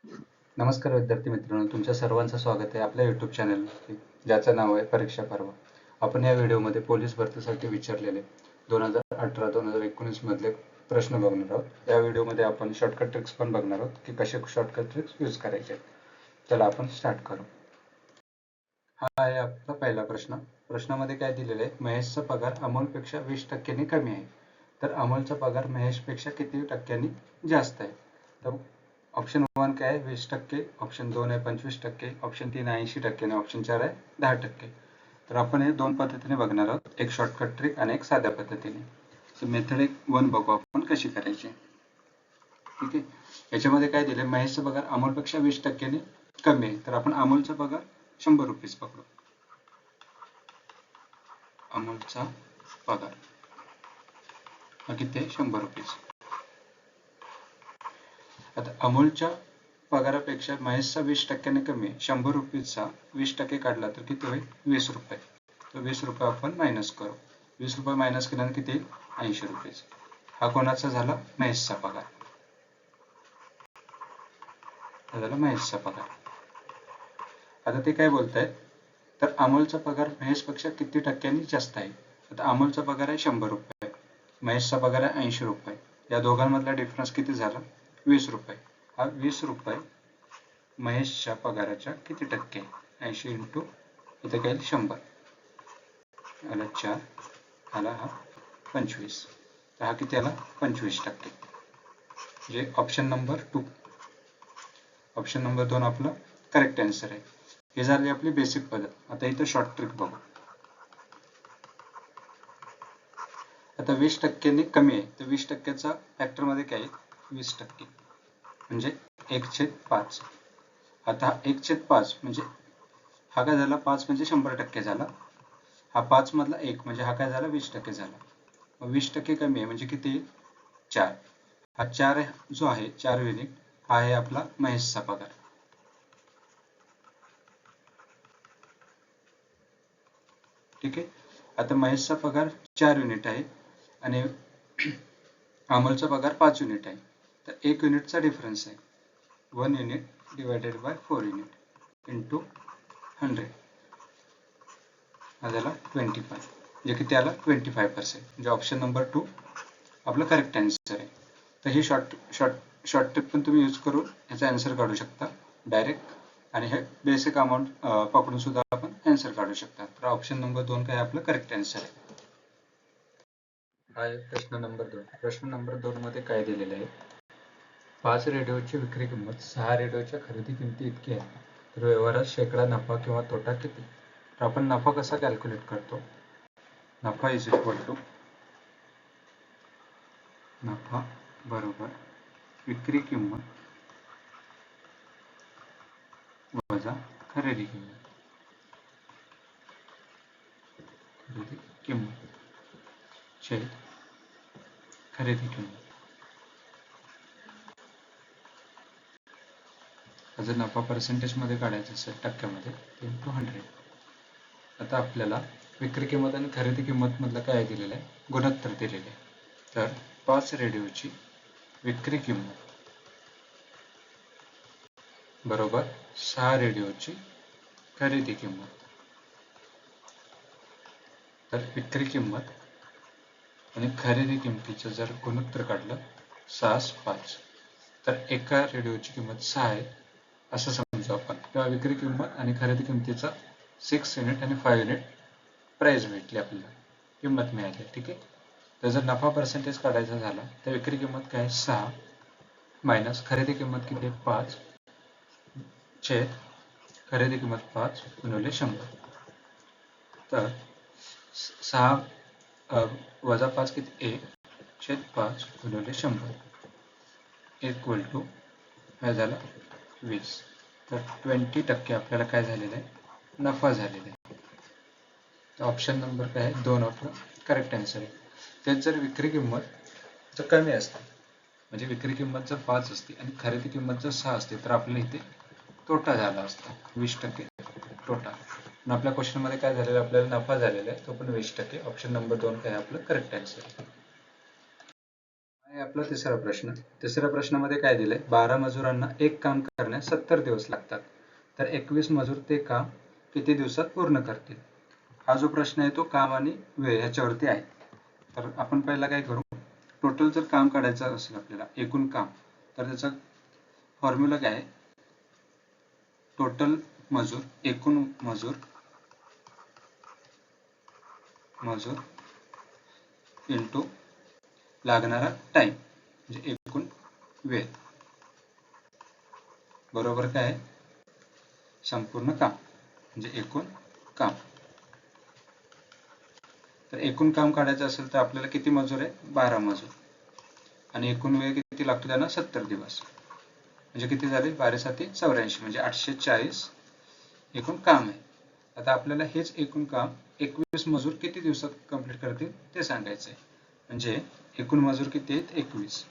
नमस्कार विद्यार्थी मित्रांनो, तुमच्या सर्वांचं स्वागत आहे आपल्या YouTube चॅनलवरती, ज्याचं नाव आहे परीक्षा पर्व. आपण या व्हिडिओमध्ये पोलीस भरतीसाठी विचारलेले 2018-2019 मधले प्रश्न बघणार आहोत. या व्हिडिओमध्ये आपण शॉर्टकट ट्रिक्स पण बघणार आहोत की कसे शॉर्टकट ट्रिक्स यूज करायचे. चला आपण स्टार्ट करू. हा आहे आपला पहिला प्रश्न. प्रश्नामध्ये काय दिलेलं आहे, महेशचा पगार अमोलपेक्षा 20% कमी आहे. तर अमोलचा पगार महेशपेक्षा किती टक्क्यांनी जास्त आहे? तर ऑप्शन 1 काय आहे 20%, ऑप्शन 2 आहे 25%, ऑप्शन 3 आहे 80% आणि ऑप्शन 4 आहे 10%. तर आपण हे दोन पद्धतीने बघणार आहोत, एक शॉर्टकट ट्रिक आणि एक साध्या पद्धतीने. तर मेथड 1 बघू आपण कशी करायची. ठीक आहे, याच्यामध्ये काय दिले, महेशचा पगार अमोलपेक्षा 20%ने कमी आहे. तर आपण अमोलचा पगार 100 रुपीज पकडू. अमोलचा पगार हा किती आहे 100 रुपीज. आता अमोलच्या पगारापेक्षा महेशचा 20%ने कमी आहे. 100 रुपीजचा 20% काढला तर किती होईल 20 रुपये. तर 20 रुपये आपण मायनस करू. 20 रुपये मायनस केल्याने किती येईल 80 रुपीज. हा कोणाचा झाला महेशचा पगार. हा झाला महेशचा पगार. आता ते काय बोलतायत, तर अमोलचा पगार महेशपेक्षा किती टक्क्यांनी जास्त आहे. आता अमोलचा पगार आहे 100 रुपये, महेशचा पगार आहे 80 रुपये. या दोघांमधला डिफरन्स किती झाला 20 रुपये. हा 20 रुपये महेशच्या पगाराच्या किती टक्के, 80 इंटू इथे काय 100 आला 4, आला हा 25. तर हा किती आला 25%. म्हणजे ऑप्शन नंबर 2, ऑप्शन नंबर 2 आपलं करेक्ट आन्सर आहे. हे झाली आपली बेसिक पद्धत. आता इथं शॉर्ट ट्रिक बघू. आता 20%ने कमी आहे, तर 20%चा फॅक्टरमध्ये काय आहे 20%, म्हणजे 1/5. आता 1/5 म्हणजे हा काय झाला 5 म्हणजे 100% झाला. हा 5 मधला 1 म्हणजे हा काय झाला 20% झाला. मग 20% कमी आहे म्हणजे किती 4. हा 4 जो आहे 4 युनिट हा आहे आपला महेशचा पगार. ठीक आहे, आता महेशचा पगार 4 युनिट आहे आणि अमोलचा पगार 5 युनिट आहे. तर 1 युनिटचा डिफरन्स आहे. 1 unit divided by 4 unit into 100 हा झाला 25. म्हणजे किती आला 25%. म्हणजे ऑप्शन नंबर 2 आपलं करेक्ट आन्सर आहे. तर ही शॉर्ट ट्रिक पण तुम्ही यूज करून ह्याचा आन्सर काढू शकता डायरेक्ट, आणि हे बेसिक अमाऊंट पकडून सुद्धा आपण आन्सर काढू शकता. तर ऑप्शन नंबर 2 काय आपलं करेक्ट आन्सर आहे. हा आहे प्रश्न नंबर 2. प्रश्न नंबर 2 मध्ये काय दिलेलं आहे, 5 रेडिओची विक्री किंमत 6 रेडिओच्या खरेदी किमती इतकी आहे. तर व्यवहारात शेकडा नफा किंवा तोटा किती. तर आपण नफा कसा कॅल्क्युलेट करतो, नफा इज इक्वल टू नफा बरोबर विक्री किंमत वजा खरेदी किंमत. खरेदी किंमत छेद खरेदी किंमत. जर नफा पर्सेंटेजमध्ये काढायचं असेल टक्क्यामध्ये इंटू 100. आता आपल्याला विक्री किंमत आणि खरेदी किंमत मधलं काय दिलेलं आहे, गुणोत्तर दिलेले आहे. तर 5 रेडिओची विक्री किंमत बरोबर 6 रेडिओची खरेदी किंमत. तर विक्री किंमत आणि खरेदी किंमतीचं जर गुणोत्तर काढलं 6/5, तर एका रेडिओची किंमत 6 आहे असं समजू आपण, किंवा विक्री किंमत आणि खरेदी किंमतीचा 6 युनिट आणि 5 युनिट प्राइस भेटली, आपल्याला किंमत मिळाली. ठीक आहे, तर जर नफा पर्सेंटेज काढायचा झाला तर विक्री किंमत काय 6 मायनस खरेदी किंमत किती 5 छेद खरेदी किंमत 5 गुणिले 100. तर 6 वजा 5 किती 1/5 गुणिले 100 इक्वल टू काय झाला 20. तर 20% आपल्याला काय झालेलं आहे नफा झालेला आहे. तर ऑप्शन नंबर काय आहे 2 आपलं करेक्ट आन्सर आहे. तेच जर विक्री किंमत जर कमी असते, म्हणजे विक्री किंमत जर 5 असते आणि खरेदी किंमत जर 6 असते, तर आपल्याला इथे तोटा झाला असता 20% तोटा. पण आपल्या क्वेश्चन मध्ये काय झालेलं आपल्याला नफा झालेला आहे, तो पण 20%. ऑप्शन नंबर 2 काय आपलं करेक्ट आन्सर आहे. आहे आपला तिसरा प्रश्न. तिसऱ्या प्रश्नामध्ये काय दिलंय, 12 मजुरांना एक काम करण्यास 70 दिवस लागतात, तर 21 मजूर ते काम किती दिवसात पूर्ण करतील. हा जो प्रश्न आहे तो काम आणि वेळ ह्याच्यावरती आहे. तर आपण पहिला काय करू, टोटल जर काम काढायचं असेल आपल्याला एकूण काम, तर त्याचा फॉर्म्युला काय आहे, टोटल मजूर एकूण मजूर इंटू लागणारा टाइम म्हणजे एकूण वेळ बरोबर काय आहे, संपूर्ण काम म्हणजे एकूण काम. तर एकूण काम काढायचं असेल तर आपल्याला किती मजूर आहे, 12 मजूर, आणि एकूण वेळ किती लागतो त्यांना, 70 दिवस. म्हणजे किती झाले, 12 7 84 म्हणजे 840 एकूण काम आहे. आता आपल्याला हेच एकूण काम 21 मजूर किती दिवसात कंप्लीट करतील ते सांगायचं आहे. म्हणजे एकूण मजूर किती आहेत, 21.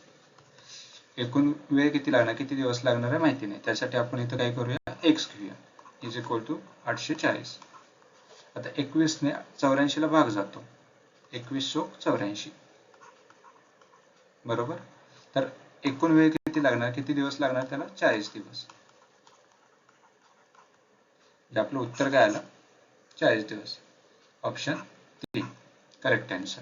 एकूण वेळ किती लागणार, किती दिवस लागणार आहे माहिती नाही, त्यासाठी आपण इथं काय करूया, x घेऊया इज इक्वल टू 840. आता 21 ने 84 ला भाग जातो, 21 चोक 84 बरोबर. तर एकूण वेळ किती लागणार, किती दिवस लागणार त्याला, 40 दिवस. आपलं उत्तर काय आलं, 40 दिवस. Option 3 correct answer.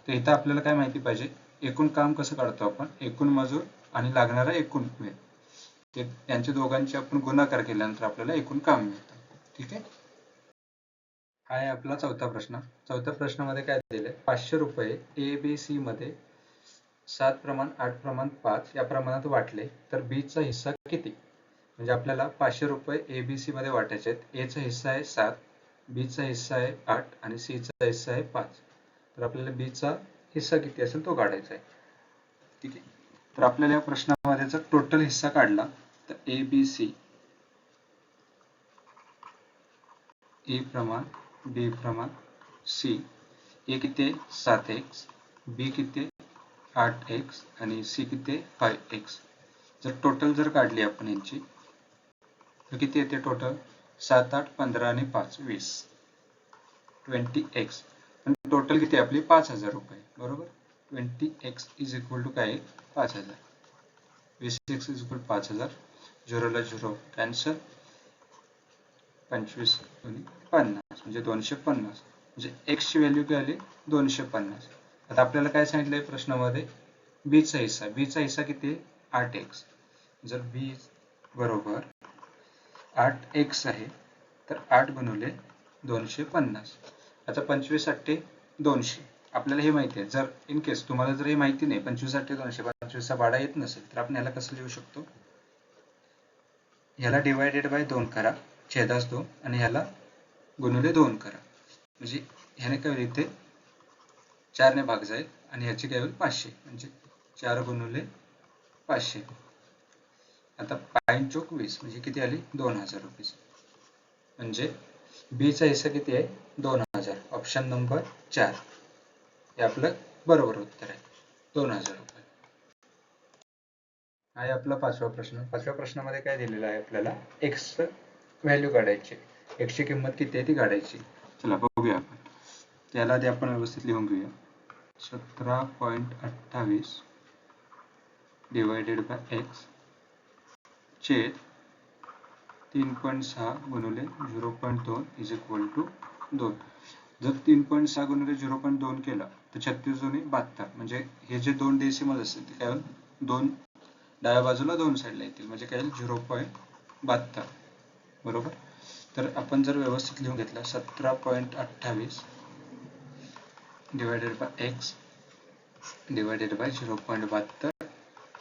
तर इथं आपल्याला काय माहिती पाहिजे, एकूण काम कसं काढतो आपण, एकूण मजूर आणि लागणारा एकूण वेळ, ते त्यांच्या दोघांचे आपण गुणाकार केल्यानंतर आपल्याला एकूण काम मिळतं. ठीक आहे. हा आहे आपला चौथा प्रश्न. चौथ्या प्रश्नामध्ये काय दिले, 500 रुपये ABC मध्ये 7:8:5 या प्रमाणात वाटले तर B चा हिस्सा किती. म्हणजे आपल्याला 500 रुपये ABC मध्ये वाटायचे आहेत. A चा हिस्सा आहे 7, B चा हिस्सा आहे 8 आणि C चा हिस्सा आहे 5. तर आपल्याला B चा हिस्सा किती असेल तो काढायचा आहे. ठीक आहे. तर आपल्याला या प्रश्नामध्ये जर टोटल हिस्सा काढला तर ABC A प्रमाण, B प्रमाण, C, A किती आहे 7x, B किती आहे 8x आणि C किती आहे 5x. जर टोटल जर काढली आपण यांची तर किती येते टोटल, 7 8 15 आणि 5 20 20x. पण टोटल किती आपली 5000 रुपये बरोबर. 20x इज इक्वल टू काय, 5000. 20x is equal 5000. 0 ला 0 कॅन्सल, 25 आणि 50 म्हणजे 250. म्हणजे x ची व्हॅल्यू काय आली, 250. आता आपल्याला काय सांगितलंय प्रश्नामध्ये, b चा हिस्सा, b चा हिस्सा किती आहे 8x. जर b बरोबर 8x आहे तर 8 गुणिले 250. आता 25 8 200. आपल्याला हे माहिती आहे, जर इन केस तुम्हाला जर हे माहिती नाही 25 8 200, 25 चा पाढा येत नसेल तर आपण ह्याला कसं लिहू शकतो, ह्याला डिवायडेड बाय 2 करा, छेदास 2, आणि ह्याला गुणिले 2 करा. म्हणजे ह्याने काय होईल, इथे 4 ने भाग जाईल आणि ह्याची काय होईल 500, म्हणजे 4 गुणिले 500. आता 5 चोक 20 म्हणजे किती आली, 2000 रुपये. म्हणजे B चा हिस्सा किती आहे, 2000. ऑप्शन नंबर 4 हे आपलं बरोबर उत्तर आहे, 2000 रुपये. आहे आपला पाचवा प्रश्न. पाचव्या प्रश्नामध्ये काय दिलेलं आहे आपल्याला, x व्हॅल्यू काढायची, x ची किंमत किती आहे ती काढायची. चला बघूया आपण. त्याला आधी आपण व्यवस्थित लिहून घेऊया. 17.28 डिवायडेड बाय x छेद 3.6 गुणिले 0.2 इज इक्वल टू 2. जर 3.6 गुणिले 0.2 केला तर 36 दोन्ही 72. म्हणजे हे जे दोन डेसिमल असतील ते काय होईल, दोन डाव्या बाजूला दोन साईडला येतील, म्हणजे काय होईल 0.72 बरोबर. तर आपण जर व्यवस्थित लिहून घेतला 17.28 divided by x divided by 0.72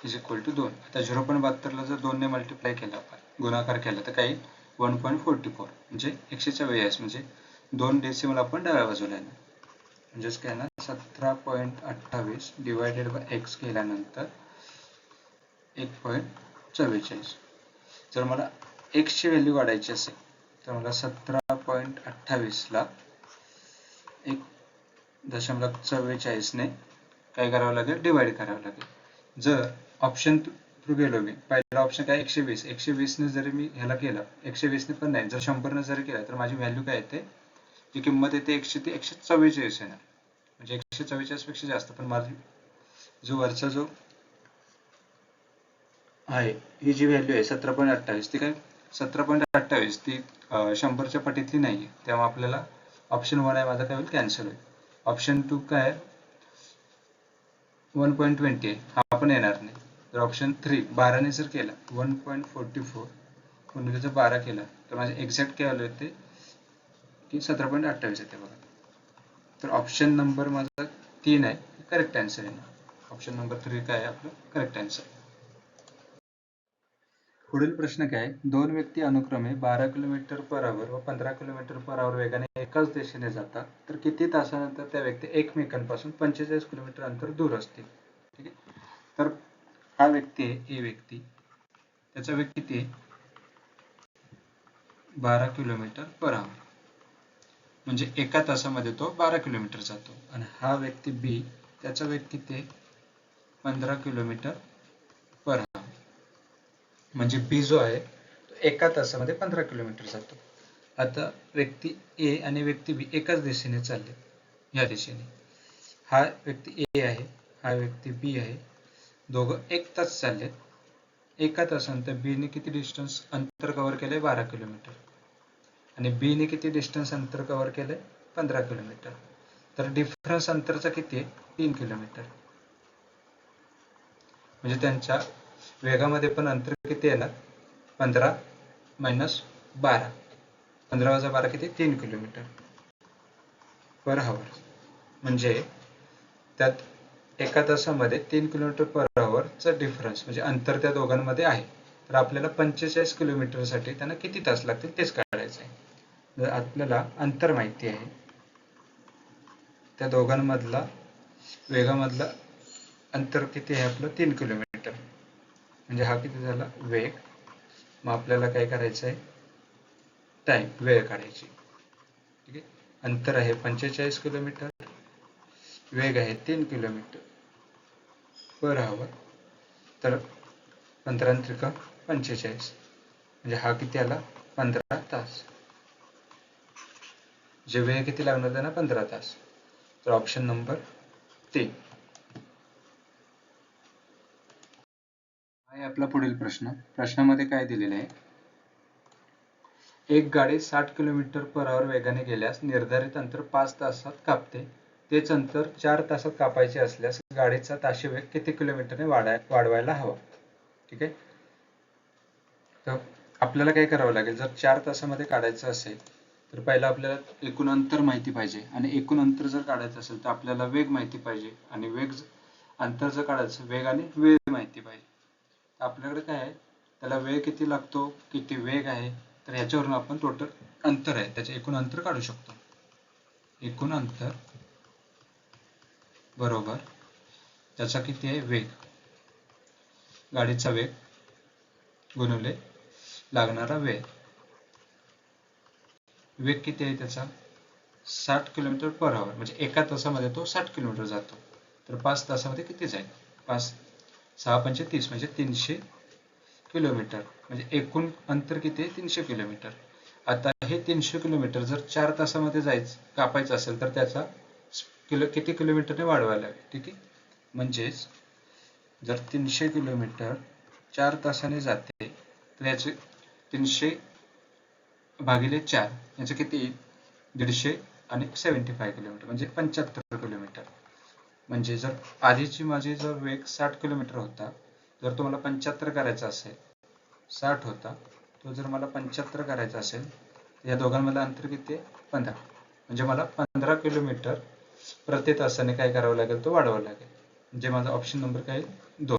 is equal to 2. आता 0.72 ला जर 2 ने मल्टिप्लाय केला, आपण गुणाकार केला तर काय 1.44 म्हणजे 144. म्हणजे दोन डेसिमल आपण डाव्या बाजूला येणार, म्हणजेच काय ना 17.28 डिवायडेड बाय x केल्यानंतर 1.44. जर मला x ची व्हॅल्यू काढायची असेल तर मला 17.28 ला 1.44 ने काय करावं लागेल, डिवाइड करावं लागेल. जर ऑप्शन थ्रू गेलो मी, पहिला ऑप्शन काय 120, 120 ने जरी मी ह्याला केलं, 120 ने पण नाही, जर 100 ने जरी केला तर माझी व्हॅल्यू काय येते, जी किंमत येते 100 ती 144 येणार. म्हणजे 144 पेक्षा जास्त, पण माझी जो वरचा जो आहे ही जी व्हॅल्यू आहे 17.28 ती काय 17.28 ती 100च्या पटीतली नाही आहे, तेव्हा आपल्याला ऑप्शन 1 आहे माझा काय होईल कॅन्सल होईल. ऑप्शन 2 काय 1.20 आहे हा पण येणार नाही. तर ऑप्शन 3 12 ने जर केला 1.44 म्हणून जर 12 केला तर माझे एक्झॅक्ट काय व्हॅल्यू येते की 17.28 येते बघा. तर ऑप्शन नंबर माझा 3 आहे करेक्ट आन्सर आहे. ऑप्शन नंबर 3 काय आहे आपलं करेक्ट आन्सर. पुढील प्रश्न काय दोन व्यक्ती अनुक्रमे 12 किलोमीटर पर आवर व 15 किलोमीटर पर आवर वेगाने एकाच दिशेने जातात तर किती तासानंतर त्या व्यक्ती एकमेकांपासून 45 किलोमीटर अंतर दूर असतील. ठीक आहे. तर हा व्यक्ती आहे ए व्यक्ती, त्याचा वेग किती आहे 12 किलोमीटर पर आवर म्हणजे एका तासामध्ये तो 12 किलोमीटर जातो. आणि हा व्यक्ती बी त्याचा वेग किती आहे 15 किलोमीटर पर आवर म्हणजे बी जो आहे तो एका तासामध्ये 15 किलोमीटर जातो. आता व्यक्ती ए आणि व्यक्ती बी एकाच दिशेने चालले, या दिशेने. हा व्यक्ती ए आहे, हा व्यक्ती बी आहे, दोघं एक तास चाललेत. एका तासानंतर बी ने किती डिस्टन्स अंतर कव्हर केलंय 12 किलोमीटर आणि बी ने किती डिस्टन्स अंतर कव्हर केलंय 15 किलोमीटर. तर डिफरन्स अंतरचा किती आहे 3 किलोमीटर. म्हणजे त्यांच्या वेगामध्ये पण अंतर किती येणार 15 मायनस 12, 15 वजा 12 किती 3 किलोमीटर पर आवर. म्हणजे त्यात एका तासामध्ये 3 किलोमीटर पर आवरचा डिफरन्स म्हणजे अंतर त्या दोघांमध्ये आहे. तर आपल्याला 45 किलोमीटरसाठी त्यांना किती तास लागतील तेच काढायचं आहे. जर आपल्याला अंतर माहिती आहे, त्या दोघांमधला वेगामधला अंतर किती आहे आपलं 3 किलोमीटर म्हणजे हा किती झाला वेग. मग आपल्याला काय करायचं आहे टाइम वेळ काढायची. ठीक आहे. अंतर आहे 45 किलोमीटर, वेग आहे 3 किलोमीटर पर आवर. तर 15 त्रिका 45 म्हणजे हा किती आला 15 तास. जे वेळ किती लागणार त्यांना 15 तास. तर ऑप्शन नंबर 3 आहे आपला पुढील प्रश्न. प्रश्नामध्ये काय दिलेले आहे एक गाडी 60 किलोमीटर पर आवर वेगाने गेल्यास निर्धारित अंतर 5 तासात कापते. तेच अंतर 4 तासात कापायचे असल्यास गाडीचा ताशी वेग किती किलोमीटरने वाढवायला हवा. ठीक आहे. तर आपल्याला काय करावं लागेल जर 4 तासामध्ये काढायचं असेल तर पहिलं आपल्याला एकूण अंतर माहिती पाहिजे आणि एकूण अंतर जर काढायचं असेल तर आपल्याला वेग माहिती पाहिजे आणि अंतर जर काढायचं वेग आणि वेळ माहिती पाहिजे. आपल्याकडे काय आहे त्याला वेळ किती लागतो किती वेग आहे तर ह्याच्यावरून आपण टोटल अंतर आहे त्याचे एकूण अंतर काढू शकतो. एकूण अंतर बरोबर त्याचा किती आहे वेग, गाडीचा वेग गुणिले लागणारा वेळ. वेग किती आहे त्याचा 60 किलोमीटर पर आवर म्हणजे एका तासामध्ये तो 60 किलोमीटर जातो. तर 5 तासामध्ये किती जाईल 5 6 पंचे 30 म्हणजे 300 किलोमीटर म्हणजे एकूण अंतर किती आहे 300 किलोमीटर. आता हे 300 किलोमीटर जर 4 तासामध्ये कापायचं असेल तर त्याचा किती किलोमीटरने वाढवायला लागेल. ठीक आहे. म्हणजेच जर 300 किलोमीटर 4 तासाने जाते तर याचे 300 भागिले 4 याचं किती येईल 150 आणि 75 किलोमीटर म्हणजे 75 किलोमीटर. म्हणजे जर आधीची माझी जर वेग 60 किलोमीटर होता जर तो मला 75 करायचा असेल 60 होता तो जर मला 75 करायचा असेल या दोघांमधलं अंतर किती आहे 15 म्हणजे मला 15 किलोमीटर प्रति तासाने काय करावं लागेल तो वाढवावा लागेल. म्हणजे माझा ऑप्शन नंबर काय 2.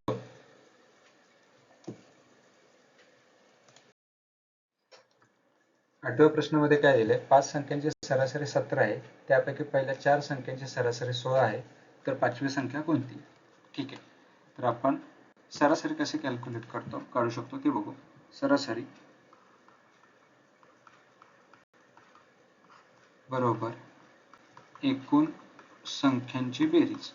8व्या प्रश्नामध्ये काय दिलंय 5 संख्यांची सरासरी 17 आहे त्यापैकी पहिल्या 4 संख्यांची सरासरी 16 आहे तर 5वी संख्या कोणती. ठीक आहे. तर आपण सरासरी कसे कॅल्क्युलेट काढू शकतो ते बघू. सरासरी बरोबर एकूण संख्यांची बेरीज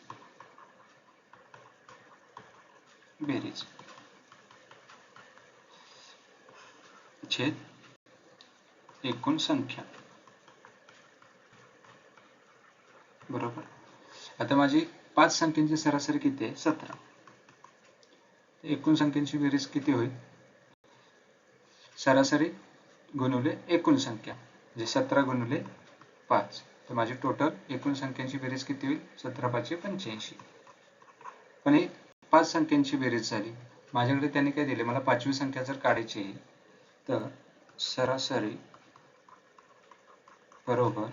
छेद एकूण संख्या बरोबर. आता माझी पाच संख्यांची सरासरी किती आहे? 17. एकूण संख्यांची बेरीज किती होईल? सरासरी गुणिले एकूण संख्या म्हणजे 17 गुणिले 5. तर माझी टोटल एकूण संख्यांची बेरीज किती होईल? 17 5 85. पण ही 5 संख्यांची बेरीज झाली. माझ्याकडे त्याने काय दिले, मला पाचवी संख्या जर काढायची आहे तर सरासरी बरोबर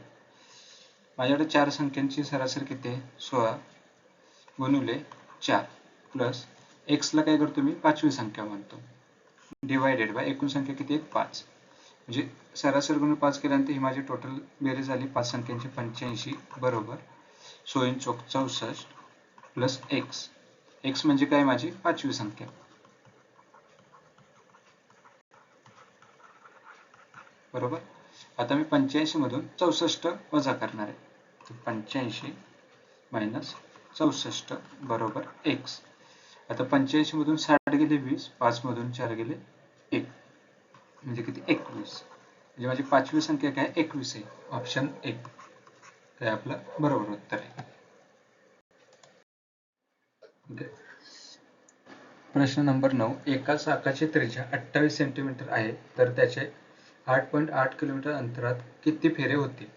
माझ्याकडे 4 संख्यांची सरासरी किती आहे? 16 गुणिले 4 प्लस x ला काय करतो मी? पाचवी संख्या म्हणतो डिवायडेड बाय एकूण संख्या किती आहे? 5. म्हणजे सरासरी गुणिले 5 केल्यानंतर ही माझी टोटल बेरीज झाली 5 संख्यांची 85 बरोबर 16 चौक 64 प्लस x म्हणजे काय? माझी पाचवी संख्या बरोबर. आता मी 85 मधून 64 वजा करणार आहे. 85 मायनस 64 बरोबर x. आता 85 मधून 60 गेले 20, 5 मधून 4 गेले 1 म्हणजे किती? 21. म्हणजे माझी पाचवी संख्या काय? 21 आहे. ऑप्शन 1 काय आपलं बरोबर उत्तर आहे. प्रश्न नंबर 9. एका चाकाची त्रिज्या 28 सेंटीमीटर आहे तर त्याचे 8.8 किलोमीटर अंतरात किती फेरे होतील?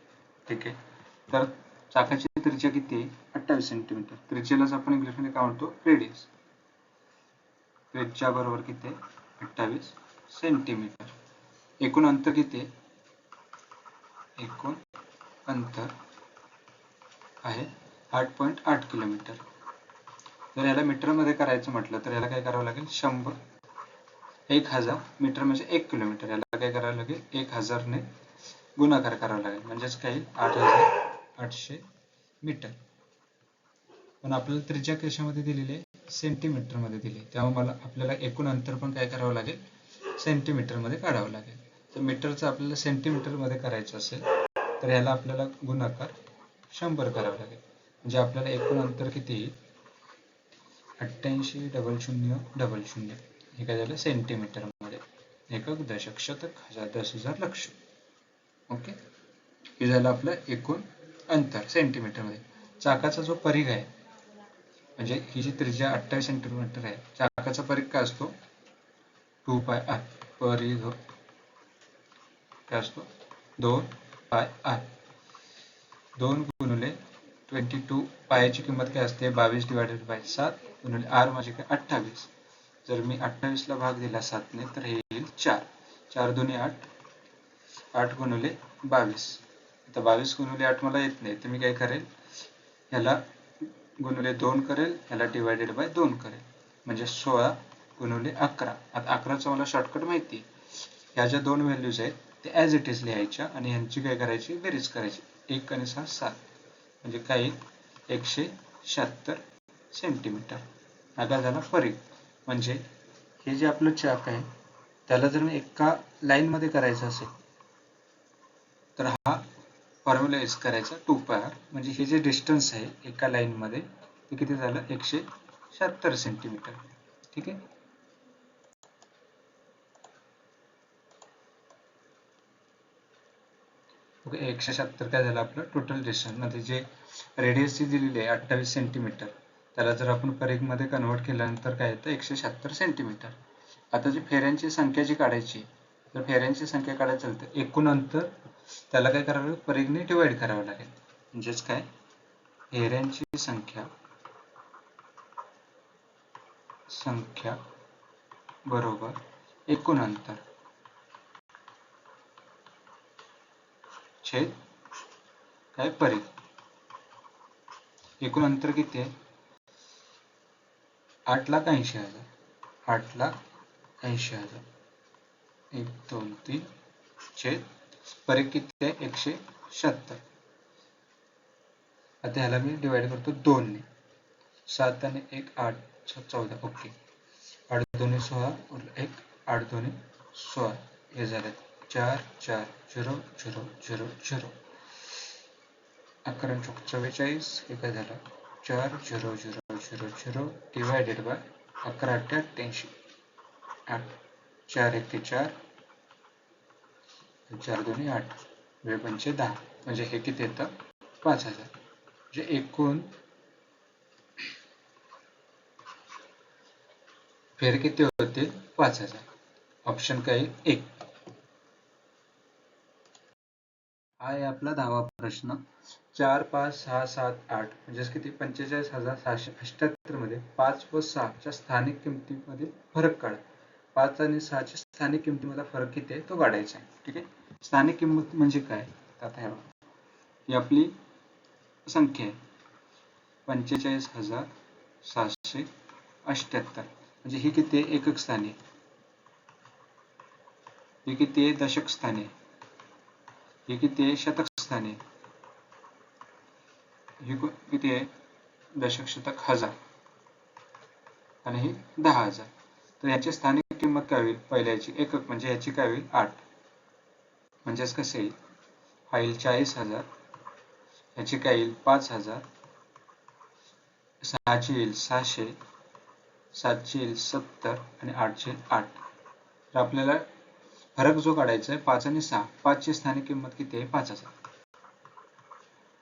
ठीक आहे. तर चाकाची त्रिज्या किती आहे? 28 सेंटीमीटर. त्रिज्यालाच आपण इंग्लिशमध्ये काय म्हणतो? रेडियस. त्रिज्या बरोबर किती आहे? 28 सेंटीमीटर. एकूण अंतर किती आहे? एकूण अंतर आहे 8.8 किलोमीटर. जर याला मीटरमध्ये करायचं म्हटलं तर याला काय करावं लागेल? 1000 मीटर म्हणजे 1 किलोमीटर. याला काय करावं लागेल? 1000 ने गुणाकार करावा लागेल म्हणजेच काय? 8800 मीटर. पण आपल्याला त्रिज्या कशामध्ये दिलेली आहे? सेंटीमीटर मध्ये दिली आहे. त्यामुळे आपल्याला एकूण अंतर पण काय करावं लागेल? सेंटीमीटर मध्ये काढावं लागेल. तर मीटरचं आपल्याला सेंटीमीटर मध्ये करायचं असेल तर याला आपल्याला गुणाकार 100 करावं लागेल. म्हणजे आपल्याला एकूण अंतर किती येईल? 88,00,00,00 हे काय झालं? सेंटीमीटर मध्ये. एकक, दशक, शतक, हजार, 10,000, लक्ष. ओके. हे झालं आपलं एकूण अंतर सेंटीमीटर मध्ये. चाकाचा जो परिघ आहे म्हणजे ही जी त्रिज्या 28 सेंटीमीटर आहे, चाकाचा परिघ काय असतो? 2πr. परिघ काय असतो? 2πr. 2 गुणिले 22 पायाची किंमत काय असते? 22 डिवायडेड बाय 7 गुणिले r म्हणजे काय? 28. जर मी 28 ला भाग दिला 7 ने तर हे येईल 4. 4 दुनी 8. 8 गुणिले 22. आता 22 गुणिले 8 मला येत नाही तर मी काय करेल? ह्याला गुणिले 2 करेल, ह्याला डिवायडेड बाय 2 करेल म्हणजे 16 गुणिले 11. आता 11चा मला शॉर्टकट माहिती आहे. ह्या ज्या दोन व्हॅल्यूज आहेत ते ॲज इट इज लिहायच्या आणि ह्यांची काय करायची? बेरीज करायची. 1 आणि 6 7 म्हणजे काय? 176 सेंटीमीटर. हा काय झाला? परिघ. म्हणजे हे जे आपलं चाक आहे त्याला जर मी एका लाईन मध्ये करायचं असेल तर हा फॉर्म्युला यूज करायचा 2πr. म्हणजे हे जे डिस्टन्स आहे एका लाईन मध्ये ते किती झालं? 176 सेंटीमीटर. ठीक आहे. ओके. 176 काय झालं आपलं टोटल डिस्टन्स. मध्ये जे रेडियस दिलेली आहे 28 सेंटीमीटर त्याला जर आपण परिघ मध्ये कन्वर्ट केल्यानंतर काय येतं? 176 सेंटीमीटर. आता जी फेऱ्यांची संख्या जी काढायची, तर फेऱ्यांची संख्या काढायची असेल तर एकूण अंतर त्याला काय करावं लागेल? परिघने डिवाइड करावं लागेल. म्हणजेच काय? फेऱ्यांची संख्या बरोबर एकूण अंतर छेद काय? परिघ. एकूण अंतर किती आहे? 8,80,000. 8,80,000. 1 2 3 छेद परिघ किती आहे? 176. आता ह्याला मी डिवाइड करतो 2 ने. 7 आणि 1 8 14. ओके. 8 2 16 1 8 2 16 हे झाले 4 4 0 0 0 0. 11 चौक 44 हे काय झालं? 4 0 0 0 0 डिवायडेड बाय 11 8 88. 8 4 1 4 4 2 8 वेळ 10 म्हणजे हे किती येतं? 5000. म्हणजे एकूण फेर किती होतील? 5000. ऑप्शन काय? 1. हा आहे आपला 10वा प्रश्न. 4, 5, 6, 7, 8 म्हणजेच किती? 45,678 मध्ये 5 व 6 च्या स्थानिक किमतीमध्ये फरक काढा. 5 आणि 6 च्या स्थानिक किमतीमधला फरक किती आहे तो काढायचा आहे. ठीक आहे. स्थानिक किंमत म्हणजे काय? आता हे बघा, ही आपली संख्या आहे 45,778. म्हणजे ही किती आहे? एकक स्थानी. ही किती आहे? दशक स्थानी. ही किती आहे? शतक स्थानी. ही किती आहे? दशक, शतक, हजार. आणि ही 10,000. तर याची स्थानिक किंमत काय होईल? पहिल्याची एकक म्हणजे याची काय होईल? 8. म्हणजेच कसे येईल? हा येईल 40,000. याची काय येईल? 5,000. 6ची येईल 600. 7ची येईल 70 आणि 8ची येईल 8. तर आपल्याला फरक जो काढायचा आहे 5 आणि 6. 5 ची स्थानिक किंमत किती आहे? 5,000.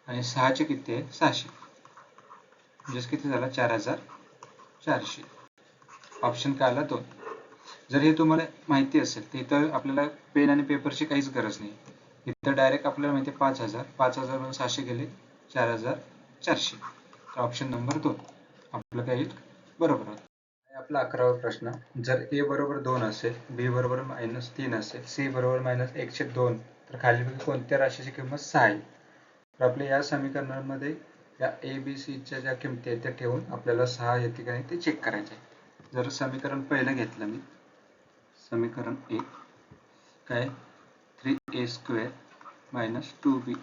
आणि 6 ची किती आहे? 600. म्हणजेच किती झाला? 4,400. ऑप्शन काय आला? 2. जर हे तुम्हाला माहिती असेल तर इथं आपल्याला पेन आणि पेपरची काहीच गरज नाही. इथं डायरेक्ट आपल्याला माहिती आहे 5,000. 5,000 मधून 600 गेले 4,400. तर ऑप्शन नंबर 2 आपलं काय येईल? बरोबर आहे. आपला 11वा प्रश्न. जर a बरोबर 2 असेल, b बरोबर -3 असेल, c बरोबर -1/2 तर खालीलपैकी कोणत्या राशीची किंमत 6 आहे? तर आपल्या या समीकरणामध्ये या a b c च्या ज्या किमती आहेत त्या ठेवून आपल्याला 6 येते का नाही ते चेक करायचे आहे. जर समीकरण पहिलं घेतलं मी, समीकरण 1 काय? 3a² - 2b.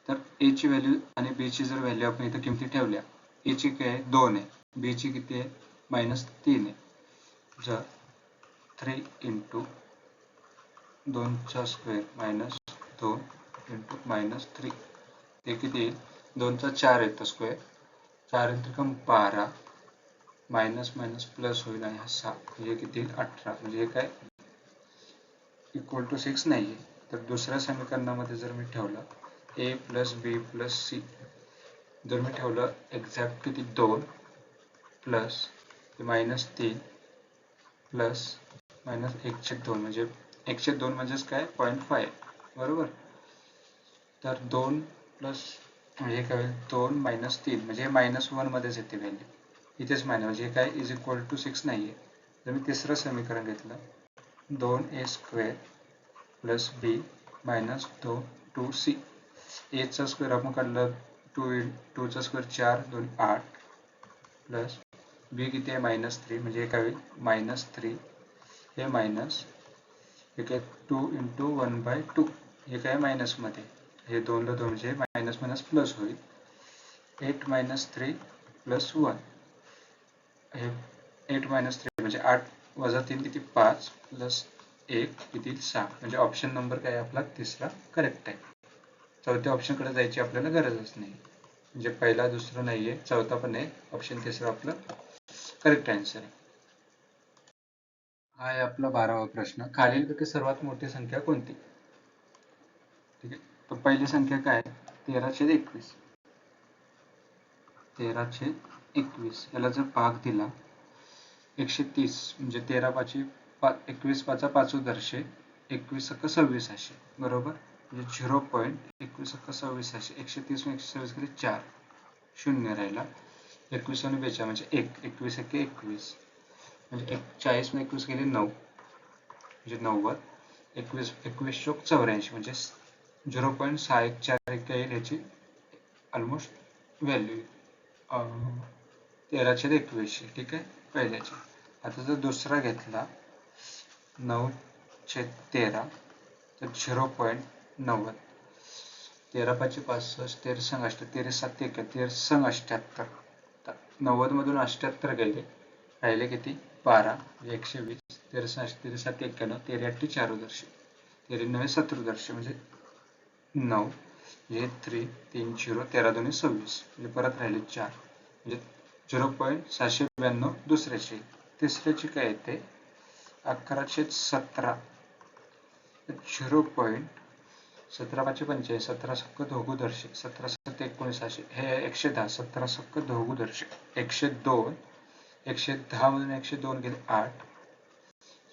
तर a ची व्हॅल्यू आणि b ची जर व्हॅल्यू आपण इथं किमती ठेवल्या, a ची काय आहे? 2 आहे, b ची किती आहे? -3 आहे. जर 3 × 2चा स्क्वेअर -2 × -3 हे किती येईल? 2चा 4 येतो स्क्वेअर, 4 × 3 = 12, मायनस मायनस प्लस होईल आणि हा 6 म्हणजे किती येईल? 18. म्हणजे हे काय =6 नाही आहे. तर दुसऱ्या समीकरणामध्ये जर मी ठेवलं a + b + c, जर मी ठेवलं एक्झॅक्ट किती? 2 प्लस -3 प्लस -1/2 म्हणजे 1/2 म्हणजेच काय? 0.5 बरोबर. तर 2 प्लस म्हणजे काय होईल? 2 - 3 म्हणजे -1 मध्येच येते व्हॅल्यू, इथेच मायनस म्हणजे काय? =6 नाही आहे. जर मी तिसरं समीकरण घेतलं 2a² + b - 2c. a चा स्क्वेअर आपण काढलं 2 चा स्क्वेअर 4 2 8 प्लस b किती आहे? -3 म्हणजे काय होईल? -3 हे मायनस हे काय? 2 × 1/2 हे काय? मायनस मध्ये, हे 2 ला 2 म्हणजे मायनस मायनस प्लस होईल. 8 - 3 + 1 हे 8 - 3 म्हणजे 8 - 3 किती? 5 प्लस 1 किती? 6. म्हणजे ऑप्शन नंबर काय आपला? तिसरा करेक्ट आहे. चौथ्या ऑप्शनकडे जायची आपल्याला गरजच नाही. म्हणजे पहिला दुसरा नाही आहे, चौथा पण आहे, ऑप्शन तिसरा आपलं करेक्ट आन्सर आहे. हा आहे आपला 12वा प्रश्न. खालीलपैकी सर्वात मोठी संख्या कोणती? ठीक आहे. तर पहिली संख्या काय? 13/21. 13/21 याला जर भाग दिला 130 म्हणजे 21 पाचोदर्शे 21 असे बरोबर. म्हणजे 0.21 130 × 127 किती? 4 शून्य राहिला. 21 आणि 42 म्हणजे 1 21 × 21 म्हणजे 40 × 21 गेले 9 म्हणजे 90. 21 21 × 84 म्हणजे 0.614 येईल याची ऑलमोस्ट व्हॅल्यू 13/21. ठीक आहे पहिल्याची. आता जर दुसरा घेतला 9/13 तर 0.90. 13×5 = 65 13×8 = 13×7 = 90 मधून 78 गेले, राहिले किती? 12 म्हणजे 120. 13×8 = 13×7 = 91 13×8 = 4 13×9 = 17 म्हणजे 9 म्हणजे 3 3 0 13 2 26 म्हणजे परत राहिले 4 म्हणजे 0.792 दुसऱ्याची. तिसऱ्याची काय येते? 11/17 0.17 × 5 = 45 17 सक्क दोघुदर्शे 17 × 7 = 19 हे 110 17 सक्क दोघुदर्शे 102 110 मधून 102 गेले 8,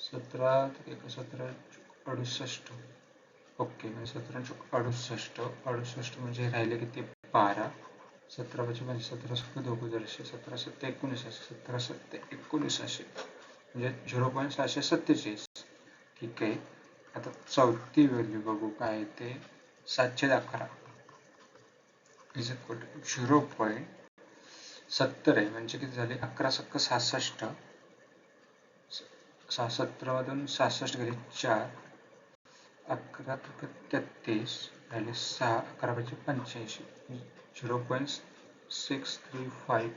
17 17 68. ओके, 17 68 68 म्हणजे राहिले किती 12. 17 म्हणजे 17 2 17 7 19 17 7 19 म्हणजे 0.747. ठीक आहे. आता चौथी व्हॅल्यू बघू काय आहे ते. 711 इज इक्वल टू 0.70 आहे म्हणजे किती झाले 11 सक्क 66. 17 मधून 66 गेले 4, 11 33 राहिले 6, 11 85 0.635.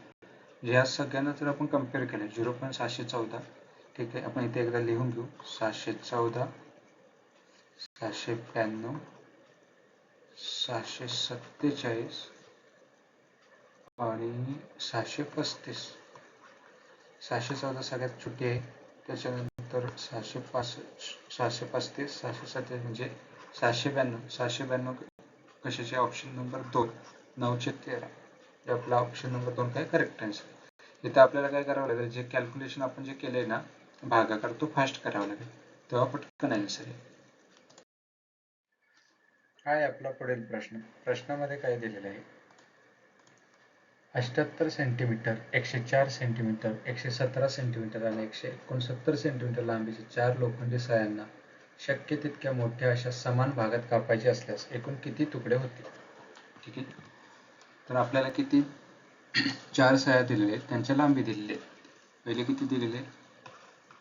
या सगळ्यांना जर आपण कम्पेअर केलं 0.714. ठीक आहे, आपण इथे एकदा लिहून घेऊ. 714, 792, 747 आणि 735. 714 सगळ्यात छोटी आहे. त्याच्यानंतर 765, 735, 737 म्हणजे 792. 792 कशाचे ऑप्शन नंबर 2 913. आपला ऑप्शन नंबर 2 काय करेक्ट आन्सर. इथं आपल्याला काय करावं लागेल, जे कॅल्क्युलेशन आपण जे केले ना भागाकार तो फास्ट करावा लागेल, तेव्हा पटकन आन्सर आहे. काय आपला पुढील प्रश्न. प्रश्नामध्ये काय दिलेलं आहे. 78 सेंटीमीटर, 104 सेंटीमीटर, 117 सेंटीमीटर आणि 169 सेंटीमीटर लांबीच्या 4 लोखंडी सळ्यांना शक्य तितक्या मोठ्या अशा समान भागात कापायचे असल्यास एकूण किती तुकडे होतील. ठीक आहे, तर आपल्याला किती 4 सळ्या दिलेल्या आहेत, त्यांच्या लांबी दिलेली आहे. पहिले किती दिलेले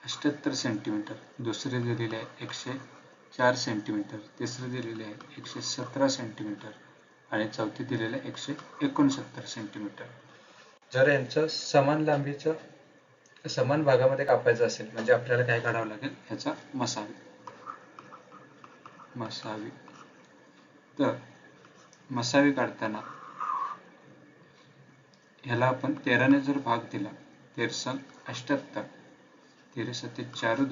78 सेंटीमीटर, दुसरे दिलेले आहे 104 सेंटीमीटर, तिसरे दिलेले आहे 117 सेंटीमीटर आणि चौथी दिलेले 169 सेंटीमीटर. जर यांचं समान लांबीचं समान भागामध्ये कापायचं असेल म्हणजे आपल्याला काय काढावं लागेल, ह्याचा मसावी. तर मसावी काढताना ह्याला आपण 13 ने जर भाग दिला 13 78, 13 7 4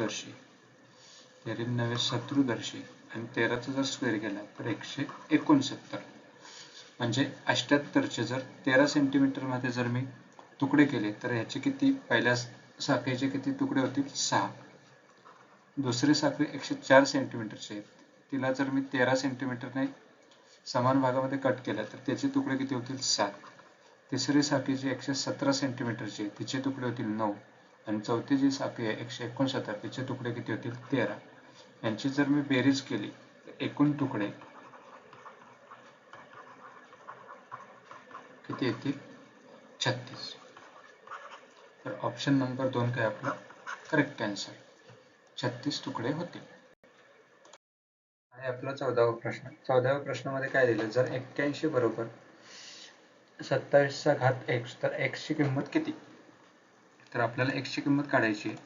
13 9 17 आणि 13चा जर स्क्वेअर केला तर 169. म्हणजे 78 चे जर 13 सेंटीमीटर मध्ये जर मी तुकडे केले तर ह्याचे किती, पहिल्या साखळीचे किती तुकडे होतील 6. दुसरी साखळी 104 सेंटीमीटरची आहे, तिला जर मी 13 सेंटीमीटरने समान भागामध्ये कट केला तर त्याचे तुकडे किती होतील 7. तिसरी साखळी जी 117 सेंटीमीटरची आहे तिचे तुकडे होतील 9 आणि चौथी जी साखळी आहे 169 तिचे तुकडे किती होतील 13. यांची जर मी बेरीज केली तर एकूण तुकडे किती येतील 36. तर ऑप्शन नंबर 2 काय आपला करेक्ट आन्सर, 36 तुकडे होतील. आणि आपला 14वा प्रश्न. 14व्या प्रश्नामध्ये काय दिलं, जर 81 बरोबर 27चा घात x तर x ची किंमत किती. तर आपल्याला x ची किंमत काढायची आहे.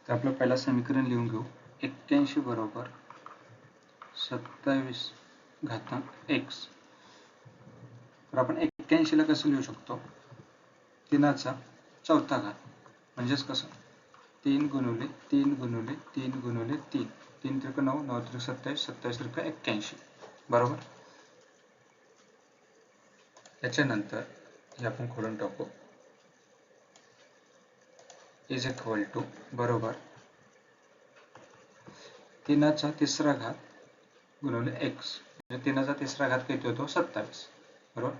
तर आपलं पहिला समीकरण लिहून घेऊ. 81 बरोबर 27 घातांक x. तर आपण 81 ला कसं लिहू शकतो, 3चा चौथा घात म्हणजेच कसं 3 गुणिले 3 गुणिले 3 गुणिले 3, 3 त्रिक 9, 9 त्रिक 27, 27 त्रिक 81. बरोबर. त्याच्यानंतर हे आपण खोडून टाकू. इज इक्वल टू बरोबर 3चा तिसरा घात गुणिले x, म्हणजे 3चा तिसरा घात किती होतो 27. बरोबर.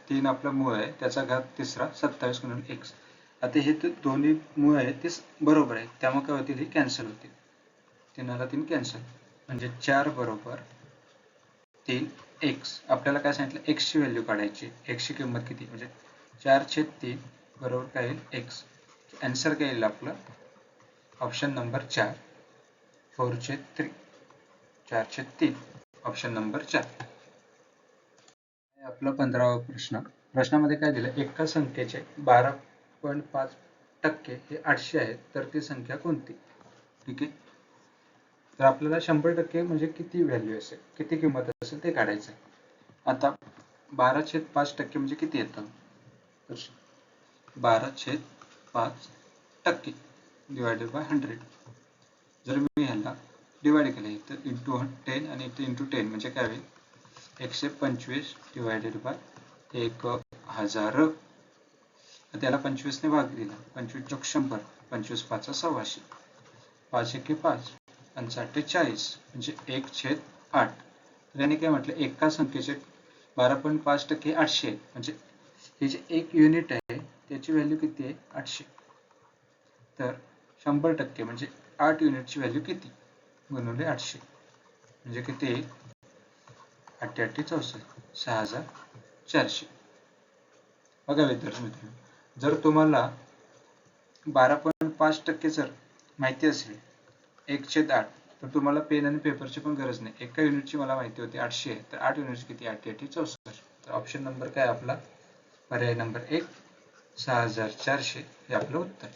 3 आपला मूळ आहे, त्याचा घात तिसरा 27 गुणिले x. आता हे दोन्ही मूळ आहेत ते बरोबर आहे, त्यामुळे काय होतील, हे कॅन्सल होतील. 3ला 3 कॅन्सल म्हणजे 4 बरोबर 3x. आपल्याला काय सांगितलं, x ची व्हॅल्यू काढायची. x ची किंमत किती म्हणजे 4/3 बरोबर काय येईल x. आन्सर काय येईल आपलं ऑप्शन नंबर 4 4/3. 4/3 option number 4. आपला 15वा प्रश्न. प्रश्नामध्ये काय दिलं, एका संख्येचे 12.5% हे 800 आहे तर ती संख्या कोणती. ठीक आहे, तर आपल्याला 100% म्हणजे किती व्हॅल्यू असेल, किती किंमत असेल ते काढायचं आहे. आता 12/5% म्हणजे किती येतं, तर 12/5% डिवायडेड बाय 100. जर मी ह्याला डिवाइड केले तर इंटू 10 आणि इंटू 10 म्हणजे काय होईल 125 डिवायडेड बाय 1000. त्याला 25 ने भाग दिला, 25 चोक 100, 25 पाचा 125, 5 एके 5, 5 40, म्हणजे 1/8. तर याने काय म्हटलं, एका संख्येचे 12.5% 800, म्हणजे हे जे एक युनिट आहे त्याची व्हॅल्यू किती आहे, 800. तर 100% म्हणजे 8 युनिटची व्हॅल्यू किती, गुणिले 800, म्हणजे किती, 8 8 64, 6400. बघा विद्यार्थी मित्रांनो, जर तुम्हाला 12.5% जर माहिती असेल 1/8, तर तुम्हाला पेन आणि पेपरची पण गरज नाही. एका युनिटची मला माहिती होती 800 आहे, तर 8 युनिटची किती, 8 8 64. तर ऑप्शन नंबर काय आपला, पर्याय नंबर 1, 6400 हे आपलं उत्तर.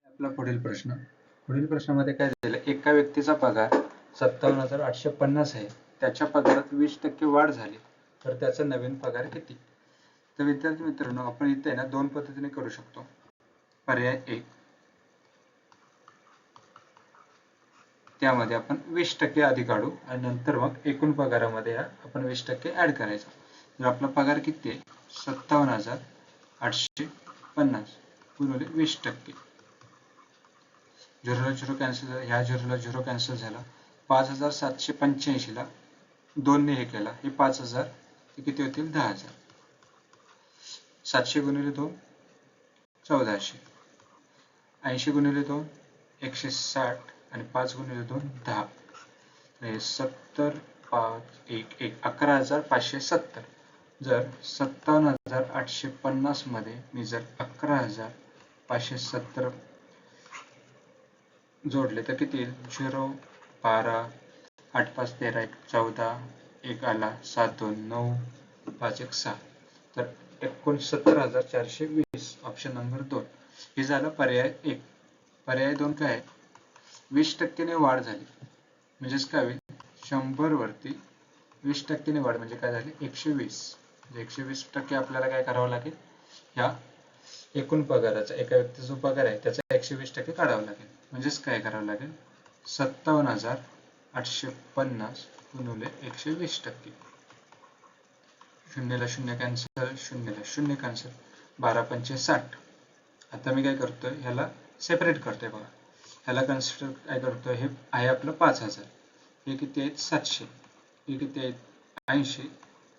आपला पुढील प्रश्न, पुढील प्रश्नामध्ये काय दिलं, एका व्यक्तीचा पगार 57,850 आहे, त्याच्या पगारात 20% वाढ झाली, तर त्याचा नवीन पगार किती. तर विद्यार्थी मित्रांनो, आपण इथे ना दोन पद्धतीने करू शकतो. पर्याय 1, त्यामध्ये आपण 20% आधी काढू आणि नंतर मग एकूण पगारामध्ये आपण 20% ऍड करायचा. जर आपला पगार किती आहे, 57,850 गुणिले 20%, 0 0 कॅन्सल झाला, ह्या 0 0 कॅन्सल झाला, 5,785 ला 2 ने हे केला, हे 5,000, हे किती होतील, 10,000. 700 गुणिले 2 1400, 80 गुणिले 2 160, आणि 5 गुणिले 2 10, 70 5 1 1 11,570. जर 57,850 मध्ये मी जर 11,570 जोडले तर किती येईल, 0 12 8 5 13 1 14, 1 आला 7 2 9 5 1 6, तर 69,420. ऑप्शन नंबर 2 हे झालं पर्याय 1. पर्याय 2 काय आहे, 20% ने वाढ झाली, म्हणजेच काय होईल, 100 वरती 20% ने वाढ म्हणजे काय झाली, 120. 120% आपल्याला काय करावं लागेल, ह्या एकूण पगाराचा, एका व्यक्तीचा जो पगार आहे त्याचा 120% काढावं लागेल. म्हणजेच काय करावं लागेल, 57,850 गुणिले 120%. 0 ला 0 कॅन्सल, 0 ला 0 कॅन्सल, 12 पंचे 60. आता मी काय करतोय, ह्याला सेपरेट करतोय बघा. ह्याला कन्सिडर काय करतोय, हे आहे आपलं 5,000, हे किती आहेत 700, हे किती आहेत 80,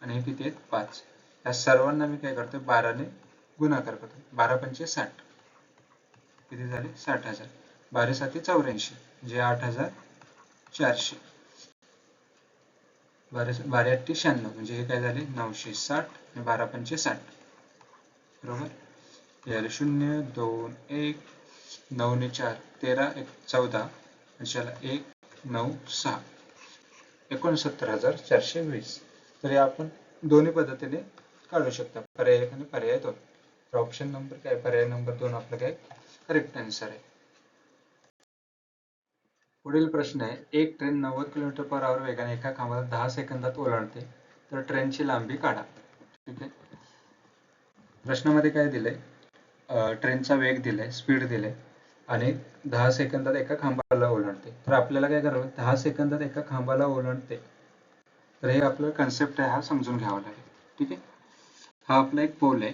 आणि हे किती आहेत 5. या सर्वांना मी काय करतोय 12 ने गुणाकार करतो. 12 पंचे 60, किती झाले 60,000, 12 7 84, म्हणजे 8,400, 12 8 96, म्हणजे हे काय झाले 960, आणि 12 पंचे 60, बरोबर. याला 0 2 1 9 ने 4 13 1 14, याला 1 9 6, 69,420. तर या आपण दोन्ही पद्धतीने काढू शकता, पर्याय 1 आणि पर्याय 2. तर ऑप्शन नंबर काय, पर्याय नंबर 2 आपलं काय करेक्ट आन्सर आहे. पुढील प्रश्न आहे, एक ट्रेन 90 km/h वेगाने एका खांबाला 10 सेकंदात ओलांडते, तर ट्रेनची लांबी काढा. ठीक आहे, प्रश्नामध्ये काय दिलंय, ट्रेनचा वेग दिलाय, स्पीड दिलाय, आणि 10 सेकंदात एका खांबाला ओलांडते. तर आपल्याला काय करावं, 10 सेकंदात एका खांबाला ओलांडते, तर हे आपलं कन्सेप्ट आहे, हा समजून घ्यावा लागेल. ठीक आहे, हा आपला एक पोल आहे.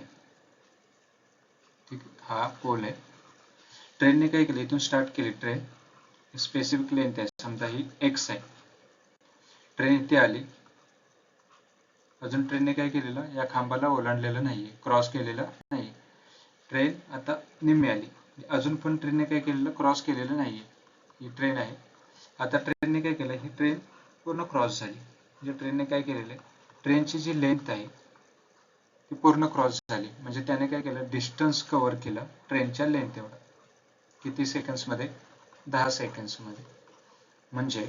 ठीक आहे, हा पोल आहे. ट्रेनने काय केलं, इथून स्टार्ट केली ट्रेन, स्पेसिफिक लेंथ आहे, समजा ही x आहे. ट्रेन इथे आली, अजून ट्रेनने काय केलेलं, या खांबाला ओलांडलेलं नाहीये, क्रॉस केलेलं नाही. ट्रेन आता निम्मी आली, अजून पण ट्रेनने काय केलेलं, क्रॉस केलेलं नाहीये. ही ट्रेन आहे, आता ट्रेनने काय केलं, ही ट्रेन पूर्ण क्रॉस झाली. म्हणजे ट्रेनने काय केलेलं आहे, ट्रेनची जी लेंथ आहे ती पूर्ण क्रॉस झाली. म्हणजे त्याने काय केलं, डिस्टन्स कव्हर केलं ट्रेनच्या लेंथ एवढं. किती सेकंड्समध्ये, 10 सेकंड्समध्ये. म्हणजे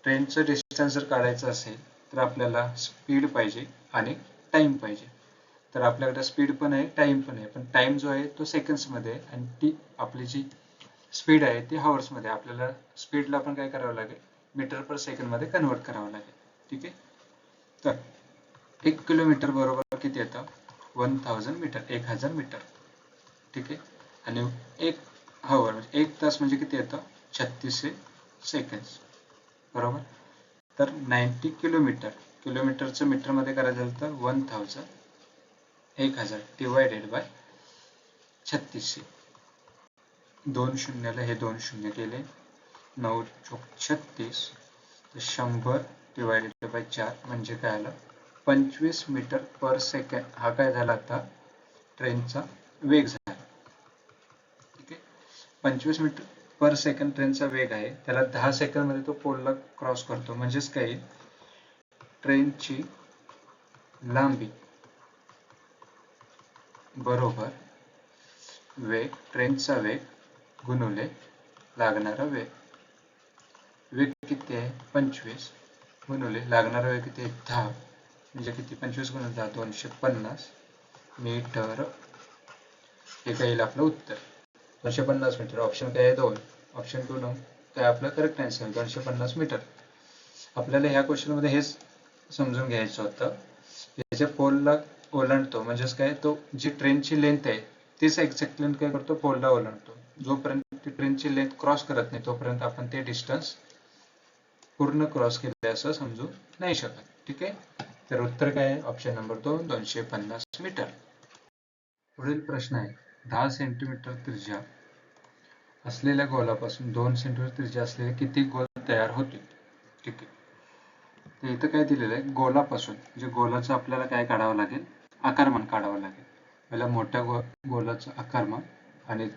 ट्रेनचं डिस्टन्स जर काढायचं असेल तर आपल्याला स्पीड पाहिजे आणि टाइम पाहिजे. तर आपल्याकडे स्पीड पण आहे, टाइम पण आहे, पण टाइम जो आहे तो सेकंड्समध्ये आहे, आणि ती आपली जी स्पीड आहे ती हॉर्समध्ये. आपल्याला स्पीडला पण काय करावं लागेल, मीटर पर सेकंडमध्ये कन्वर्ट करावं लागेल. ठीक आहे, तर 1 किलोमीटर बरोबर किती येतं, 1000 मीटर, 1000 मीटर. ठीक आहे, आणि 1 हवर म्हणजे 1 तास म्हणजे किती येतं, 3600 सेकंड्स, बरोबर. तर 90 किलोमीटर, किलोमीटरचं मीटरमध्ये करायचं झालं तर 1000 डिवायडेड बाय 3600. 2 शून्याला हे 2 शून्य केले, 9 चोक 36, तर 100 डिवायडेड बाय 4 म्हणजे काय आलं 25 मीटर पर सेकंड. हा काय झाला आता ट्रेनचा वेग झाला. ठीक आहे, 25 मीटर पर सेकंड ट्रेनचा वेग आहे, त्याला 10 सेकंड मध्ये तो पोलला क्रॉस करतो. म्हणजेच काय, ट्रेनची लांबी बरोबर वेग, ट्रेनचा वेग गुणिले लागणारा वेग. वेग किती आहे 25 गुणिले लागणारा वेग किती आहे 10, म्हणजे किती 25 गुणिले 10 250 मीटर. हे काय येईल आपलं उत्तर 250 मीटर. ऑप्शन काय आहे 2. ऑप्शन 2 काय आपलं करेक्ट आन्सर 250 मीटर. आपल्याला ह्या क्वेश्चन मध्ये हेच समजून घ्यायचं होतं, याच्या पोलला ओलांडतो म्हणजेच काय, तो जी ट्रेनची लेंथ आहे तीच एक्झॅक्ट लेंथ काय करतो पोलला ओलांडतो. जोपर्यंत ती ट्रेनची लेंथ क्रॉस करत नाही तोपर्यंत आपण ते डिस्टन्स पूर्ण क्रॉस केले असं समजू नाही शकत. ठीक आहे, तर उत्तर काय आहे ऑप्शन नंबर 2 250 मीटर. पुढील प्रश्न आहे 10 सेंटीमीटर त्रिज्या असलेल्या गोलापासून 2 सेंटीमीटर त्रिज्या असलेले किती गोल तयार होतील. ठीक आहे, तर इथं काय दिलेलं आहे गोलापासून, म्हणजे गोलाचं आपल्याला काय काढावं लागेल आकारमान काढावं लागेल. पहिला मोठ्या गोलाचं आकारमान आणि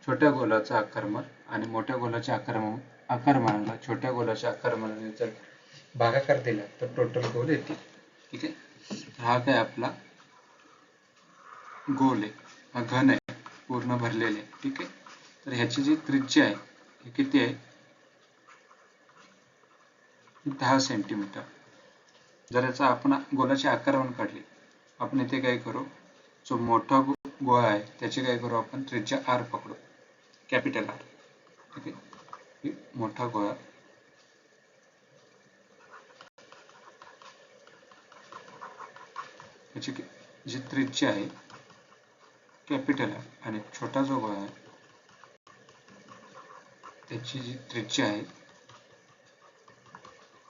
छोट्या गोलाचं आकारमान आणि मोठ्या गोलाच्या आकारमानाला छोट्या गोलाच्या आकारमानाने जर भागाकार दिला तर टोटल गोल येतील. ठीक आहे, हा काय आपला गोल आहे, हा घन आहे पूर्ण भरलेले आहे. ठीक आहे, तर ह्याची जी त्रिज्या आहे हे किती आहे 10 सेंटीमीटर. जर याचा आपण गोलाचे आकारमान काढले, आपण इथे काय करू, जो मोठा गोळा आहे त्याचे काय करू आपण त्रिज्या r पकडू, कॅपिटल R. ठीक आहे, मोठा गोळा याची जी त्रिज्या आहे कॅपिटल R आणि छोटा जो गोळा आहे त्याची जी त्रिज्या आहे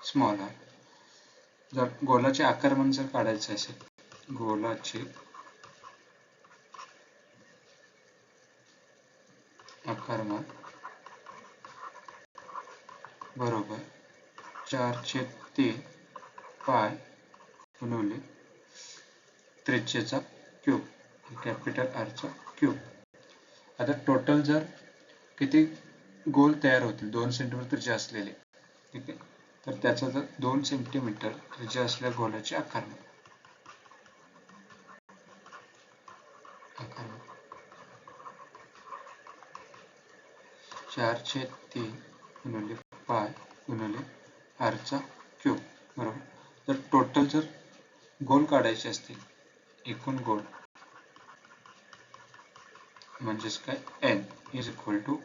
स्मॉल r. जर गोलाचे आकारमान जर काढायचे असेल, गोलाचे आकारमान बरोबर 4/3 पाय गुणिले त्रिज्येचा क्यूब, कॅपिटल R चा क्यूब. आता टोटल जर किती गोल तयार होतील 2 सेंटीमीटर त्रिज्या असलेले, ठीक आहे, तर त्याचा जर 2 सेंटीमीटर त्रिज्या असलेल्या गोलाचे आकारमान 4/3 गुणिले पाय गुणिले r चा क्यूब बरोबर. तर टोटल जर गोल काढायचे असतील, एकूण गोल म्हणजेच काय n इज इक्वल टू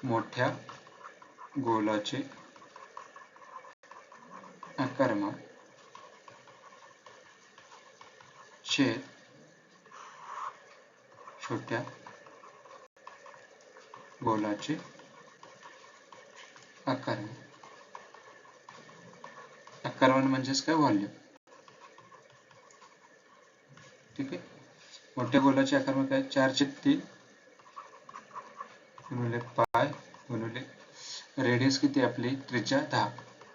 मोठ्या गोलाचे आकारमान छेद छोट्या गोलाचे आकारमान. आकारमान म्हणजेच काय व्हॉल्यूम. ठीक आहे, मोठ्या गोलाचे आकारमान काय 4/3 गुणिले पाय गुणिले रेडियस किती आपली त्रिज्या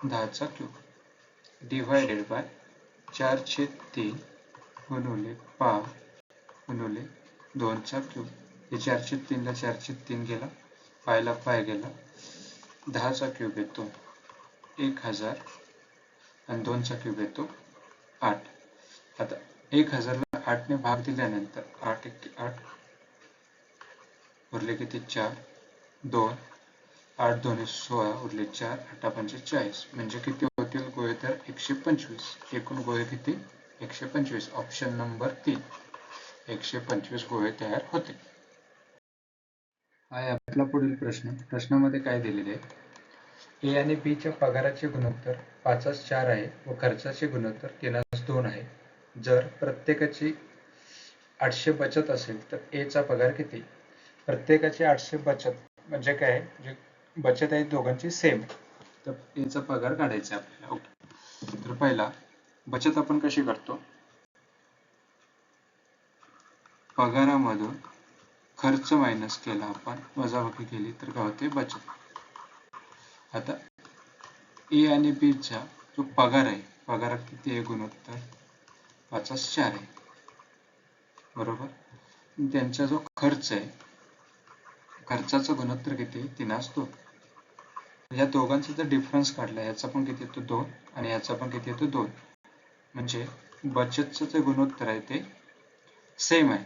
10 चा क्यूब डिवायडेड बाय 4/3 गुणिले पाय गुणिले 2 चा क्यूब. हे 4/3 ला 4/3 गेला, पायला पाय गेला, 10 चा क्यूब येतो 1000 आणि 2 चा क्यूब येतो 8. आता 1000 ला 8 ने भाग दिल्यानंतर 8 1 8 उरले किती 4 2 8 2 16 उरले 4 8 5 40, म्हणजे किती होतील गोळे तर 125. एकूण गोळे किती 125. ऑप्शन नंबर 3 125 गोळे तयार होते. आहे आपला पुढील प्रश्न. प्रश्नामध्ये काय दिलेले आहे, ए आणि बी च्या पगाराचे गुणोत्तर 5:4 आहे व खर्चाचे गुणोत्तर 3:2 आहे. जर प्रत्येकाची 800 बचत असेल तर ए चा पगार किती. प्रत्येकाची 800 बचत म्हणजे काय, जे बचत आहे दोघांची सेम, तर ए चा पगार काढायचा आपल्याला. ओके, तर पहिला बचत आपण कशी करतो, पगारामधून खर्च मायनस केला आपण, वजाबाकी केली तर काय होते? बचत. आता ए आणि बी चा जो पगार आहे, पगारात किती आहे गुणोत्तर? 5/4 आहे, बरोबर. त्यांचा जो खर्च आहे, खर्चाचं गुणोत्तर किती? 3/2. या दोघांचा जर डिफरन्स काढला, याचा पण किती येतो? 2 आणि याचा पण किती येतो? 2. म्हणजे बचतचं जे गुणोत्तर आहे ते सेम आहे,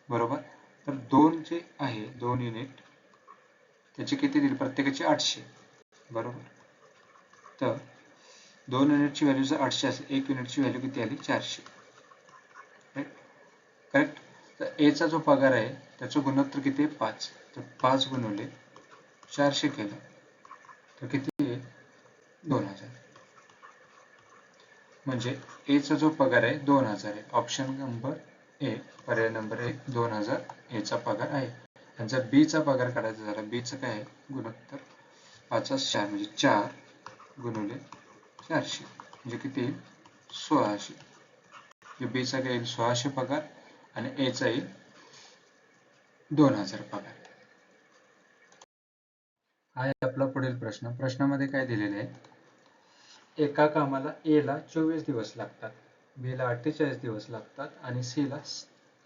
बरोबर. तर 2 जे आहे, 2 युनिट, त्याचे किती दिले? प्रत्येकाचे 800, बरोबर. तर 2 युनिटची व्हॅल्यू जर 800 असेल, 1 युनिटची व्हॅल्यू किती आली? 400, करेक्ट. तर ए चा जो पगार आहे त्याचं गुणोत्तर किती आहे? 5. तर 5 गुणिले 400 केलं तर किती आहे? 2000. म्हणजे ए चा जो पगार आहे 2000 आहे. ऑप्शन नंबर ए, पर्याय नंबर 1, 2000 ए चा पगार आहे. आणि जर बी चा पगार काढायचा झाला, बी चं काय आहे गुणोत्तर? 5/4 म्हणजे 4 गुणिले 400 म्हणजे किती येईल? 1600. बी चा काय येईल? 1600 पगार आणि ए चा येईल 2000 पगार. हा आहे आपला पुढील प्रश्न. प्रश्नामध्ये काय दिलेले आहे? एका कामाला ए ला 24 दिवस लागतात, बी ला 48 दिवस लागतात आणि सी ला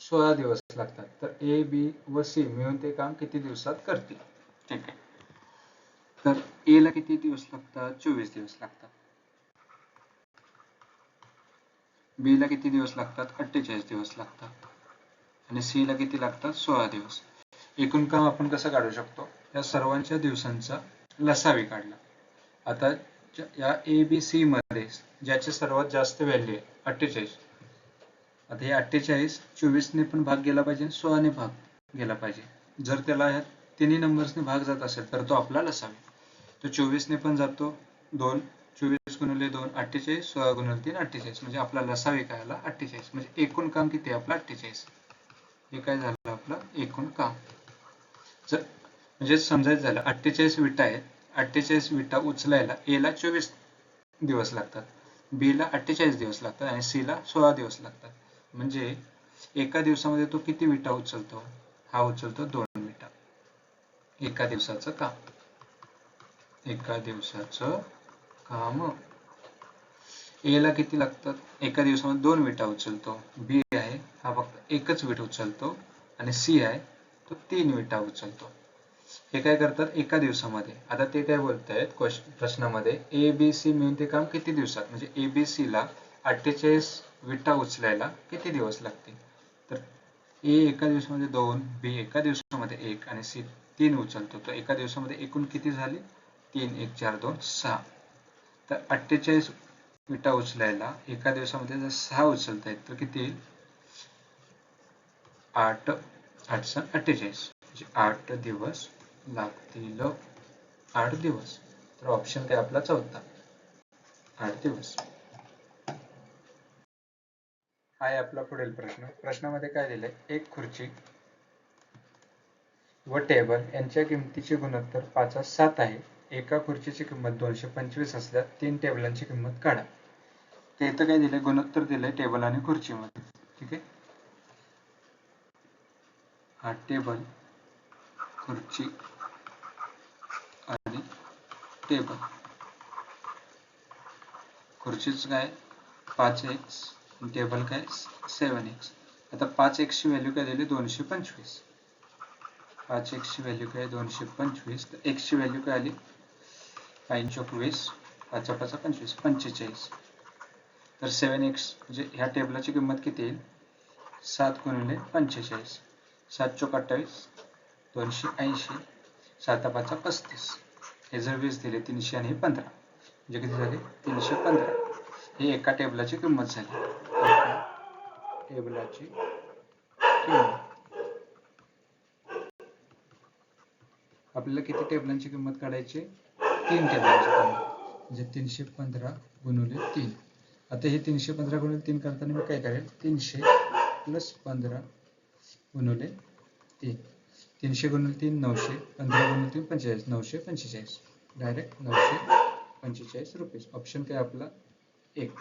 16 दिवस लागतात. तर ए, बी व सी मिळून ते काम किती दिवसात करतील? ठीक आहे. तर ए ला किती दिवस लागतात? 24 दिवस लागतात. बी ला किती दिवस लागतात? 48 दिवस लागतात. आणि सी ला किती लागतात? 16 दिवस. एकूण काम आपण कसं काढू शकतो? या सर्वांच्या दिवसांचा लसावी काढला. आता या ए बी सी मध्ये ज्याची सर्वात जास्त व्हॅल्यू आहे 48, आता हे 48 24 ने पण भाग गेला पाहिजे, 16 ने भाग गेला पाहिजे. जर त्याला ह्या तिन्ही नंबर्सने भाग जात असेल तर तो आपला लसावी. तो 24 ने पण जातो, 2 24 गुणिले 2 48, 16 गुणिले 3 48, म्हणजे आपला लसावी काय आला? 48. म्हणजे एकूण काम किती आहे आपलं? 48. हे काय झालं आपलं एकूण काम. जर म्हणजे समजायचं झालं 48 विटा आहेत, 48 विटा उचलायला ए ला 24 दिवस लागतात, बी ला 48 दिवस लागतात आणि सी ला 16 दिवस लागतात. म्हणजे एका दिवसामध्ये तो किती विटा उचलतो? हा उचलतो 2 विटा. एका दिवसाचं काम, एका दिवसाचं काम. ए ला किती लागतात? एका दिवसामध्ये 2 विटा उचलतो. बी आहे हा फक्त एकच विट उचलतो आणि सी आहे तो 3 विटा उचलतो. हे काय करतात एका दिवसामध्ये? आता ते काय बोलतायत प्रश्नामध्ये, ए बी सी मिळून ते काम किती दिवसात? म्हणजे ए बी सी ला 48 विटा उचलायला किती दिवस लागतील? तर ए एका दिवसामध्ये 2, बी एका दिवसामध्ये 1 आणि सी 3 उचलतो. तर एका दिवसामध्ये एकूण किती झाली? 3 1 4 2 6. तर 48 विटा उचलायला एका दिवसामध्ये जर 6 उचलता येत तर किती येईल? 8 8 48 म्हणजे 8 दिवस लागतील. 8 दिवस. तर ऑप्शन काय आपला चौथा, 8 दिवस. हा आहे आपला पुढील प्रश्न. प्रश्नामध्ये काय दिलंय? एक खुर्ची व टेबल यांच्या किमतीचे गुणोत्तर 5/7 आहे. एका खुर्चीची किंमत 225 असल्यास 3 टेबलांची किंमत काढा. ते इथं काय दिलंय? गुणोत्तर दिलंय टेबल आणि खुर्चीमध्ये. ठीक आहे. हा टेबल, खुर्ची आणि टेबल. खुर्चीच काय 5x, टेबल काय 7x. आता 5x ची व्हॅल्यू काय दिली? 225. 5x ची व्हॅल्यू काय? 225. तर x ची व्हॅल्यू काय आली? 5 5 5 25 45. तर 7x म्हणजे ह्या टेबलाची किंमत किती येईल? 7 गुणिले 45. 7 चोक 28, 280, 7 5 35. हे जर 20 दिले 300 आणि हे 15, म्हणजे किती झाले? 315. ही एका टेबलाची किंमत झाली. एका टेबलाची किंमत. आपल्याला किती टेबलांची किंमत काढायची? 3 टेबलांची किंमत. म्हणजे 315 गुणिले 3. आता हे 315 गुणिले 3 करताना मी काय करेल? 300 प्लस 15 गुणिले 3. 300 गुणिले 3 900, 15 गुणिले 3 45, 945. डायरेक्ट 945 रुपये. ऑप्शन काय आपला 1.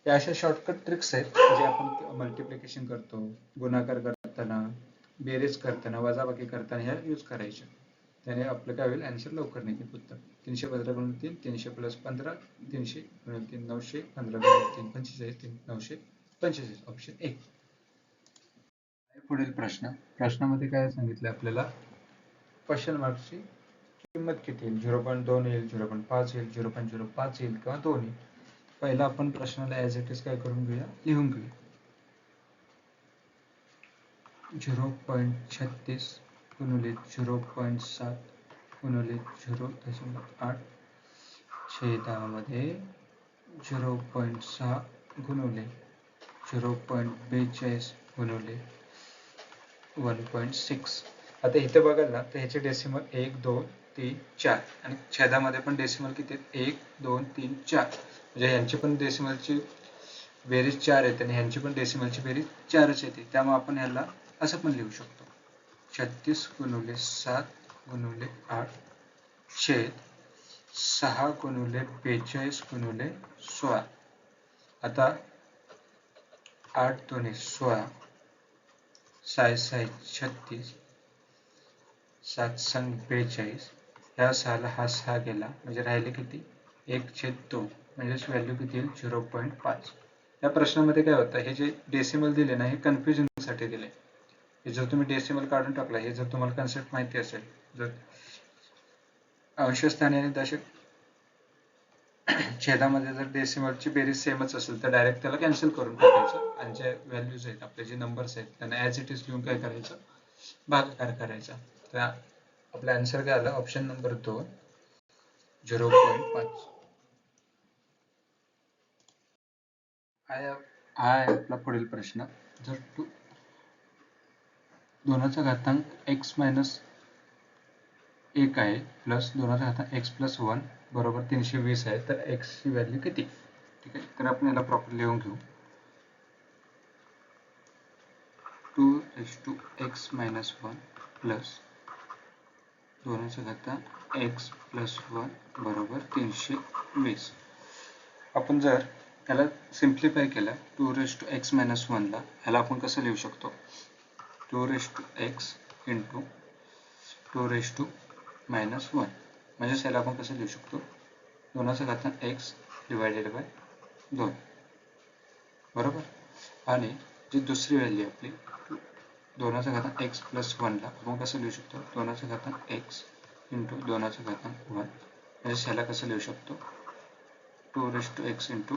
या अशा शॉर्टकट ट्रिक्स आहेत जे आपण मल्टिप्लिकेशन करतो, गुणाकार करताना बेरीज करताना वजाबाकी करताना ह्या यूज करायच्या, त्याने आपलं काय होईल आन्सर लवकर निघेल उत्तर. 315 गुणिले 3 300 प्लस 15 300 गुणिले 3 900 15 गुणिले 3 45 3 945 ऑप्शन 1. पुढील प्रश्न. प्रश्नामध्ये काय सांगितलं आपल्याला, क्वेश्चन मार्कची किंमत किती येईल, 0.2 येईल, 0.5 येईल, 0.05 येईल किंवा 2 येईल. पहिला आपण प्रश्नाला ॲज इट इज काय करून घेऊया, लिहून घेऊया. 0.36 गुणिले 0.7 गुणिले 0.8 छेदामध्ये 0.6 गुणिले 0.42 गुणिले 1.6. आता इथे बघाल ना तर ह्याचे डेसिमल 1 2 3 4 आणि छेदामध्ये पण डेसिमल किती आहेत, 1 2 3 4. म्हणजे ह्यांची पण डेसिमलची बेरीज 4 येते आणि ह्यांची पण डेसिमलची बेरीज 4च येते. त्यामुळे आपण ह्याला असं पण लिहू शकतो, 36 गुणिले 7 गुणिले 8 छेद 6 गुणिले 42 गुणिले 16. आता 8 2 16, 6 6 36, 7 7 42. ह्या 6ला हा 6 गेला म्हणजे राहिले किती, 1/2 म्हणजेच व्हॅल्यू किती येईल 0.5. या प्रश्नामध्ये काय होतं, हे जे डेसिमल दिले ना हे कन्फ्युजन साठी दिले. हे जर तुम्ही डेसिमल काढून टाकला, हे जर तुम्हाला कन्सेप्ट माहिती असेल, जर अंशस्थानी आणि दशक छेदामध्ये जर डेसिमलची बेरीज सेमच असेल तर डायरेक्ट त्याला कॅन्सल करून टाकायचं आणि जे व्हॅल्यूज आहेत आपले जे नंबर्स आहेत त्यांना ॲज इट इज लिहून काय करायचं, भागाकार करायचा. तर आपला आन्सर काय आला, ऑप्शन नंबर 2 0.5. हा आहे आपला पुढील प्रश्न. जर 2चा घातांक x मायनस 1 आहे प्लस 2चा घातांक x प्लस 1 बरोबर 320 आहे, तर x ची व्हॅल्यू किती. ठीक आहे, तर आपण याला प्रॉपर लिहून घेऊ. 2x मायनस 1 प्लस 2चा घातांक x प्लस 1 बरोबर 320. आपण जर याला सिम्प्लिफाय केलं 2x मायनस 1 ला, ह्याला आपण कसं लिहू शकतो, 2x इंटू 2 मायनस 1. म्हणजे याला आपण कसं लिहू शकतो, 2चा घातांक x डिवायडेड बाय 2 बरोबर. आणि जी दुसरी व्हॅल्यू आपली 2चा घातांक x प्लस 1 ला आपण कसं लिहू शकतो, 2चा घातांक x इंटू 2चा घातांक 1. म्हणजे ह्याला कसं लिहू शकतो, 2x इंटू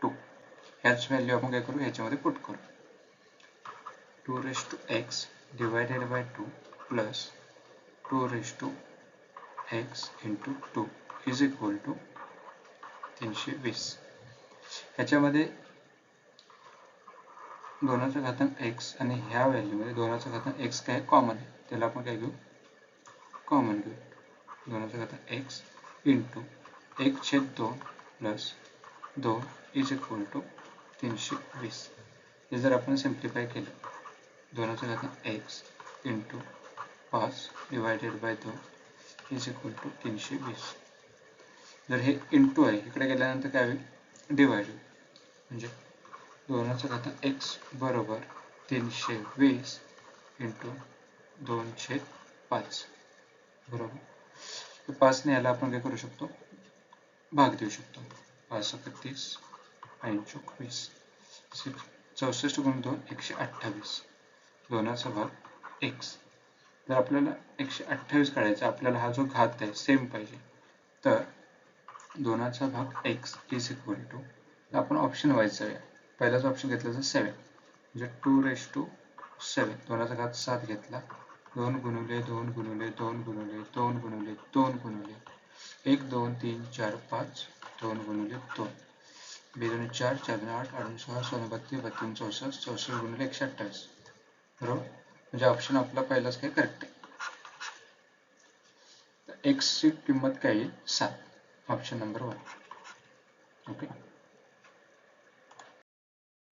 2. ह्याच व्हॅल्यू आपण काय करू, ह्याच्यामध्ये पुट करू. 2x divided by 2 plus 2x into 2 is equal to 320. ह्याच्यामध्ये 2चा घातांक x आणि ह्या व्हॅल्यूमध्ये 2चा घातांक x काय कॉमन आहे, त्याला आपण काय घेऊ, कॉमन घेऊ. 2चा घातांक x into 1/2 plus 2 is equal to 320. हे जर आपण सिम्प्लिफाय केलं, 2चा घातांक x into 5 divided by 2 is equal to 320. जर हे इंटू आहे इकडे गेल्यानंतर काय होईल, डिवाइड होईल. म्हणजे 2चा घातांक x बरोबर 320 इंटू 2/5 बरोबर. 5 ने याला आपण काय करू शकतो, भाग देऊ शकतो. 5 30 5 20 64 गुणिले 2 128. 2चा भाग x. जर आपल्याला 128 काढायचा, आपल्याला हा जो घात आहे सेम पाहिजे, तर 2चा भाग x इज इक्वल टू, आपण ऑप्शन वाईज जाऊया. पहिलाच ऑप्शन घेतला तर 7 म्हणजे 2/7. 2चा घात 7 घेतला, 2 गुणिले 2 गुणिले 2 गुणिले 2 गुणिले 2 गुणिले 1 2 3 4 5 2 गुणिले 2 2 4 4 8 8 6 16 32 32 64 64 गुणिले 128 बरोबर. म्हणजे ऑप्शन आपला पहिलाच काय करेक्ट आहे. तर x ची किंमत काय येईल, 7. Option number 1. ओके.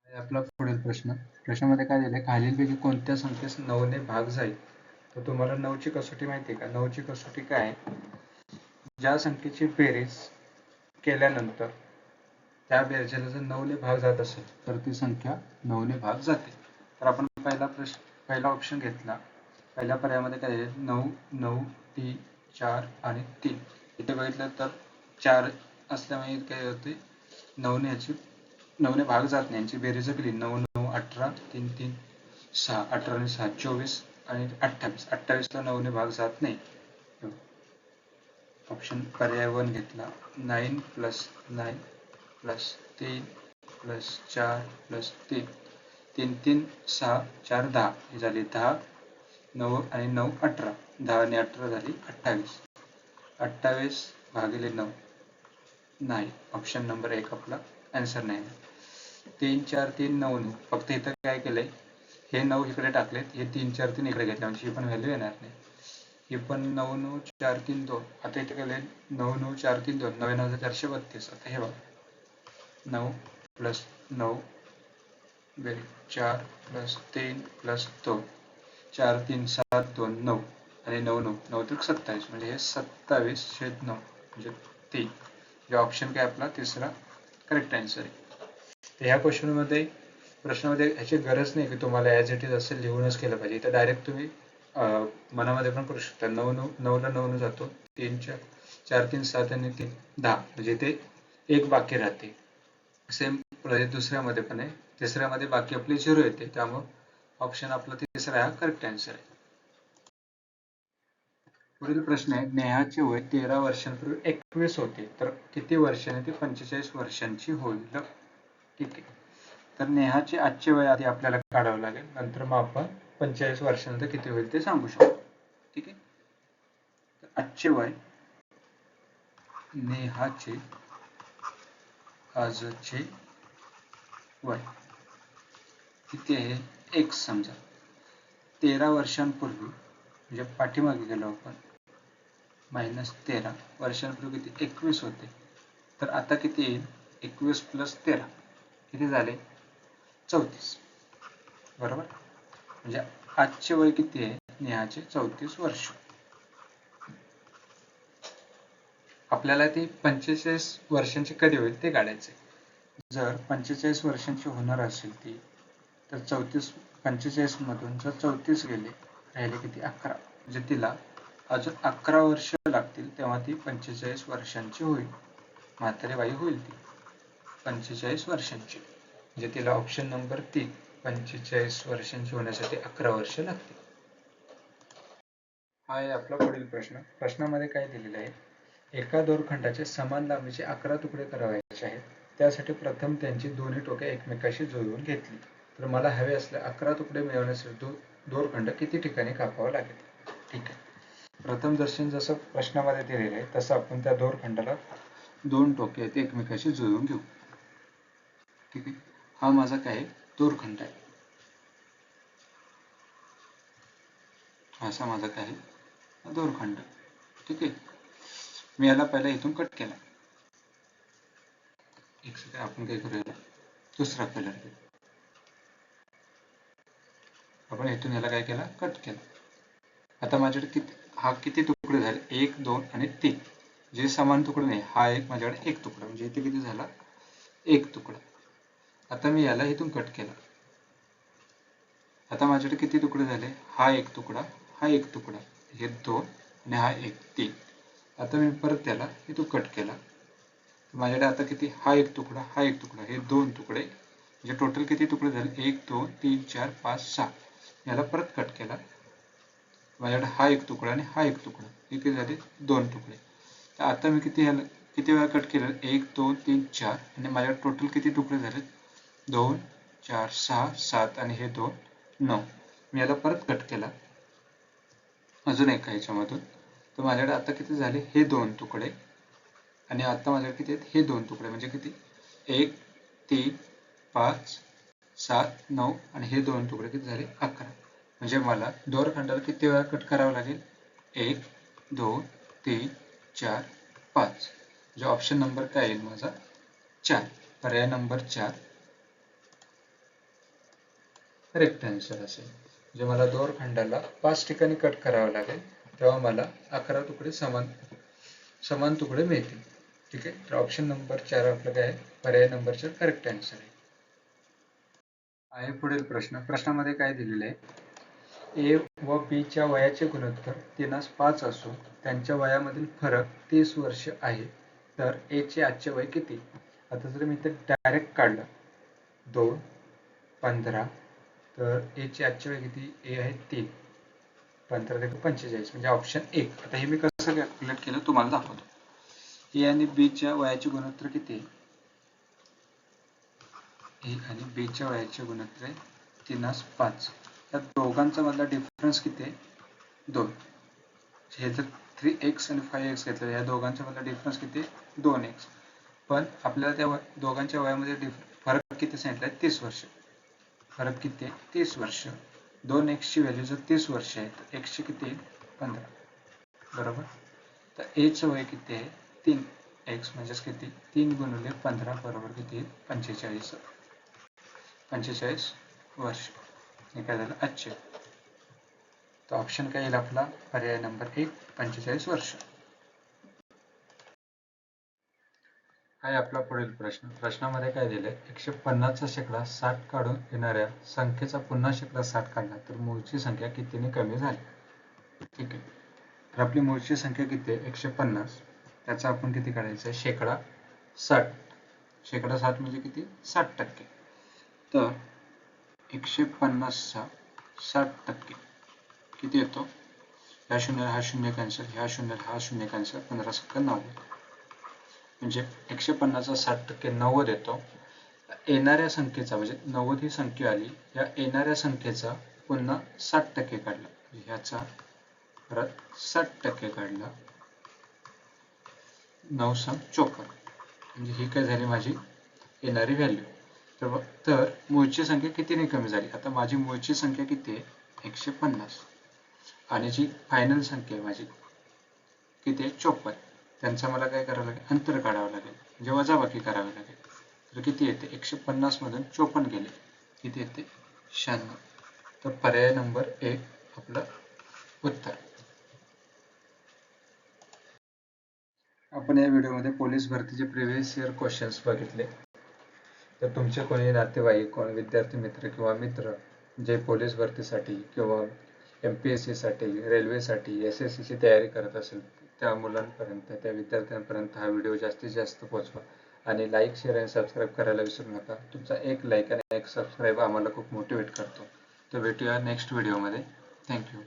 आपला पुढील प्रश्न. प्रश्नामध्ये काय दिले, खालीलपैकी कोणत्या संख्येस 9 ने भाग जाईल. तर तुम्हाला 9ची कसोटी माहिती आहे का, 9ची कसोटी काय आहे, ज्या संख्येची बेरीज केल्यानंतर त्या बेरजेला जर 9 ने भाग जात असेल तर ती संख्या 9 ने भाग जाते. तर आपण पहिला ऑप्शन घेतला, पहिल्या पर्यायामध्ये काय आहे 9 9 3 4 आणि 3. इथे बघितलं तर 4 असल्यामुळे काय होते 9 ने भाग जात नाही, यांची बेरीज केली 9 9 18 3 3 6 18 आणि 6 24 आणि 28. 28 ला 9 ने भाग जात नाही. ऑप्शन पर्याय 1 घेतला 9 प्लस 9 प्लस 3 प्लस 4 प्लस 3 3 3 6 4 10 ही झाली 10. 9 आणि 9 18, 10 आणि 18 झाली 28. 28 भागिले 9 नाही. ऑप्शन नंबर 1 आपला आन्सर नाही. 3 4 3 9 9. फक्त इथं काय केलंय, हे 9 इकडे टाकलेत, हे 3 4 3 इकडे घेतले, म्हणजे ही पण व्हॅल्यू येणार नाही. ही पण 9 9 4 3 2. आता इथे केलंय 9 9 4 3 2, 9,432. आता हे बघा 9 प्लस 9 बेरीज 4 प्लस 3 प्लस 2, 4 3 7 2 9 आणि 9 9 9 त्रिक 27, म्हणजे हे 27/9 म्हणजे 3. हे ऑप्शन काय आपला तिसरा करेक्ट आन्सर आहे. तर ह्या प्रश्नामध्ये ह्याची गरज नाही की तुम्हाला ॲज इट इज असेल लिहूनच केलं पाहिजे. इथं डायरेक्ट तुम्ही मनामध्ये पण करू शकता. 9 9 ला 9 जातो, 3 4 3 7 आणि 3 10, म्हणजे ते एक बाकी राहते. सेम दुसऱ्यामध्ये पण आहे, तिसऱ्यामध्ये बाकी आपली 0 येते, त्यामुळे ऑप्शन आपला तिसरा हा करेक्ट आन्सर आहे. पुढील प्रश्न आहे, नेहाचे वय 13 वर्षांपूर्वी 21 होते, तर किती वर्षांनी ती 45 वर्षांची होईल? ठीक आहे. तर नेहाचे आजचे वय आधी आपल्याला काढावं लागेल, नंतर मग आपण 45 वर्षानंतर किती होईल ते सांगू शकतो. ठीक आहे. तर आजचे वय, नेहाचे आजचे वय किती आहे? एक समजा 13 वर्षांपूर्वी, म्हणजे पाठीमागे गेलो आपण, -13 वर्षांपूर्वी किती 21 होते, तर आता किती येईल? 21 प्लस 13 किती झाले? 34. बरोबर. म्हणजे आजचे वय किती आहे नेहाचे? 34 वर्ष. आपल्याला ती 45 वर्षांची कधी होईल ते काढायचे. जर 45 वर्षांची होणार असेल ती, तर 45 मधून जर 34 गेले, राहिले किती? 11. म्हणजे तिला अजून 11 वर्ष लागतील, तेव्हा ती 45 वर्षांची होईल. म्हातारी बाई होईल ती 45 वर्षांची. म्हणजे तिला ऑप्शन नंबर 3 45 वर्षांची होण्यासाठी 11 वर्ष लागतील. हा आहे आपला पुढील प्रश्न. प्रश्नामध्ये काय दिलेलं आहे, एका दोरखंडाचे समान लांबीचे 11 तुकडे करावयाचे आहेत. त्यासाठी प्रथम त्यांची दोन्ही टोके एकमेकाशी जुळवून घेतली. तर मला हवे असले 11 तुकडे मिळवण्यासाठी दोरखंड किती ठिकाणी कापावा लागेल? ठीक आहे. प्रथम दर्शन जसं प्रश्नामध्ये दिलेलं आहे तसं आपण त्या दोरखंडाला 2 टोके आहेत एकमेकाशी जुळवून घेऊ. ठीक आहे. हा माझा काय आहे? दोरखंड आहे. असा माझा काय आहे? दोरखंड. ठीक आहे. मी याला पहिला इथून कट केला. एक सेकंड, आपण काय करूया, दुसरा कलर घेऊ. आपण इथून याला काय केला? कट केला. आता माझ्याकडे किती तुकडे झाले? 1 2 आणि 3. जे समान तुकडे नाही, हा एक माझ्याकडे एक तुकडा, म्हणजे इथे किती झाला? एक तुकडा. आता मी याला इथून कट केला. आता माझ्याकडे किती तुकडे झाले? हा एक तुकडा, हा एक तुकडा, हे 2 आणि हा एक 3. आता मी परत त्याला इथून कट केला. माझ्याकडे आता किती? हा एक तुकडा, हा एक तुकडा, हे 2 तुकडे, म्हणजे टोटल किती तुकडे झाले? 1 2 3 4 5 6. याला परत कट केला. माझ्याकडे हा एक तुकडा आणि हा एक तुकडा, हे किती झाले? 2 तुकडे. तर आता मी किती वेळा कट केलं? 1 2 3 4, आणि माझ्याकडे टोटल किती तुकडे झाले? 2 4 6 7 आणि हे 2 9. मी याला परत कट केला अजून एका ह्याच्यामधून. तर माझ्याकडे आता किती झाले? हे 2 तुकडे, आणि आता माझ्याकडे किती आहेत? हे 2 तुकडे, म्हणजे किती? 1 3 5 7 9 आणि हे 2 तुकडे किती झाले? 11. म्हणजे मला दोरखंडाला किती वेळा कट करावं लागेल? 1 2 3 4 5. म्हणजे ऑप्शन नंबर काय येईल माझा? 4. पर्याय नंबर 4 करेक्ट आन्सर असेल. म्हणजे मला दोरखंडाला 5 ठिकाणी कट करावं लागेल, तेव्हा मला 11 तुकडे समान तुकडे मिळतील. ठीक आहे. तर ऑप्शन नंबर 4 आपलं काय आहे? पर्याय नंबर 4 करेक्ट आन्सर आहे. पुढील प्रश्न. प्रश्नामध्ये काय दिलेलं आहे, ए व बी च्या वयाचे गुणोत्तर 3:5 असून त्यांच्या वयामधील फरक 30 वर्ष आहे, तर ए चे आजचे वय किती? आता जर मी ते डायरेक्ट काढलं 2, 15, तर ए चे आजचे वय किती? ए आहे 3, 15 ते 45, म्हणजे ऑप्शन 1. आता हे मी कसं कॅल्क्युलेट केलं तुम्हाला दाखवतो. ए आणि बी च्या वयाचे गुणोत्तर किती आहे? ए आणि बी च्या वयाचे गुणोत्तर आहे 3:5. या दोघांचा मधला डिफरन्स किती आहे? 2. हे जर 3x आणि 5x घेतलं, या दोघांच्या मधला डिफरन्स किती आहे? 2x. पण आपल्याला त्या दोघांच्या वयामध्ये फरक किती सांगितलं आहे? 30 वर्ष. फरक किती आहे? 30 वर्ष. 2x ची व्हॅल्यू जर 30 वर्ष आहे तर x ची किती आहे? 15. बरोबर. तर a चं वय किती आहे? 3x, म्हणजेच किती? 3 गुणिले 15 बरोबर किती आहे? 45. 45 वर्ष. हे काय झालं? आजचे. तर ऑप्शन काय येईल आपला? पर्याय नंबर 1, 45 वर्ष. हा आहे आपला पुढील प्रश्न. प्रश्नामध्ये काय दिले? 150 चा शेकडा 60 काढून येणाऱ्या संख्येचा पुन्हा शेकडा 60 काढला तर मूळची संख्या कितीने कमी झाली? ठीक आहे. तर आपली मूळची संख्या किती आहे? 150. त्याचा आपण किती काढायचं आहे? शेकडा 60. शेकडा 60 म्हणजे किती? 60%. तर 150 चा 60% किती येतो? ह्या शून्य हा शून्य कॅन्सल, ह्या शून्य हा शून्य कॅन्सल, 15 सेकंद 90. म्हणजे 150 चा 60% 90 येतो. येणाऱ्या संख्येचा, म्हणजे 90 ही संख्या आली, या येणाऱ्या संख्येचा पुन्हा 60% काढला, ह्याचा परत 60% काढला, 9×54. म्हणजे ही काय झाली माझी येणारी व्हॅल्यू. तर मूळची संख्या कितीने कमी झाली? आता माझी मूळची संख्या किती आहे? 150. आणि जी फायनल संख्या आहे माझी किती आहे? 54. त्यांचा मला काय करावं लागेल? अंतर काढावं लागेल, म्हणजे वजाबाकी करावी लागेल. तर किती येते? 150 मधून 54 गेले, किती येते? 96. तर पर्याय नंबर 1 आपलं उत्तर. आपण या व्हिडिओमध्ये पोलीस भरतीचे प्रिव्हियस इयर क्वेश्चन्स बघितले. तर तुमचे कोणी नातेवाईक, कोणी विद्यार्थी मित्र किंवा मित्र जे पोलीस भरतीसाठी किंवा MPSC साठी, रेल्वेसाठी, SSC ची तयारी करत असेल, त्या मुलांपर्यंत, त्या विद्यार्थ्यांपर्यंत हा व्हिडिओ जास्तीत जास्त पोहोचवा. आणि लाईक, शेअर आणि सबस्क्राईब करायला विसरू नका. तुमचा एक लाईक आणि एक सबस्क्राईब आम्हाला खूप मोटिवेट करतो. तर भेटूया नेक्स्ट व्हिडिओमध्ये. थँक्यू.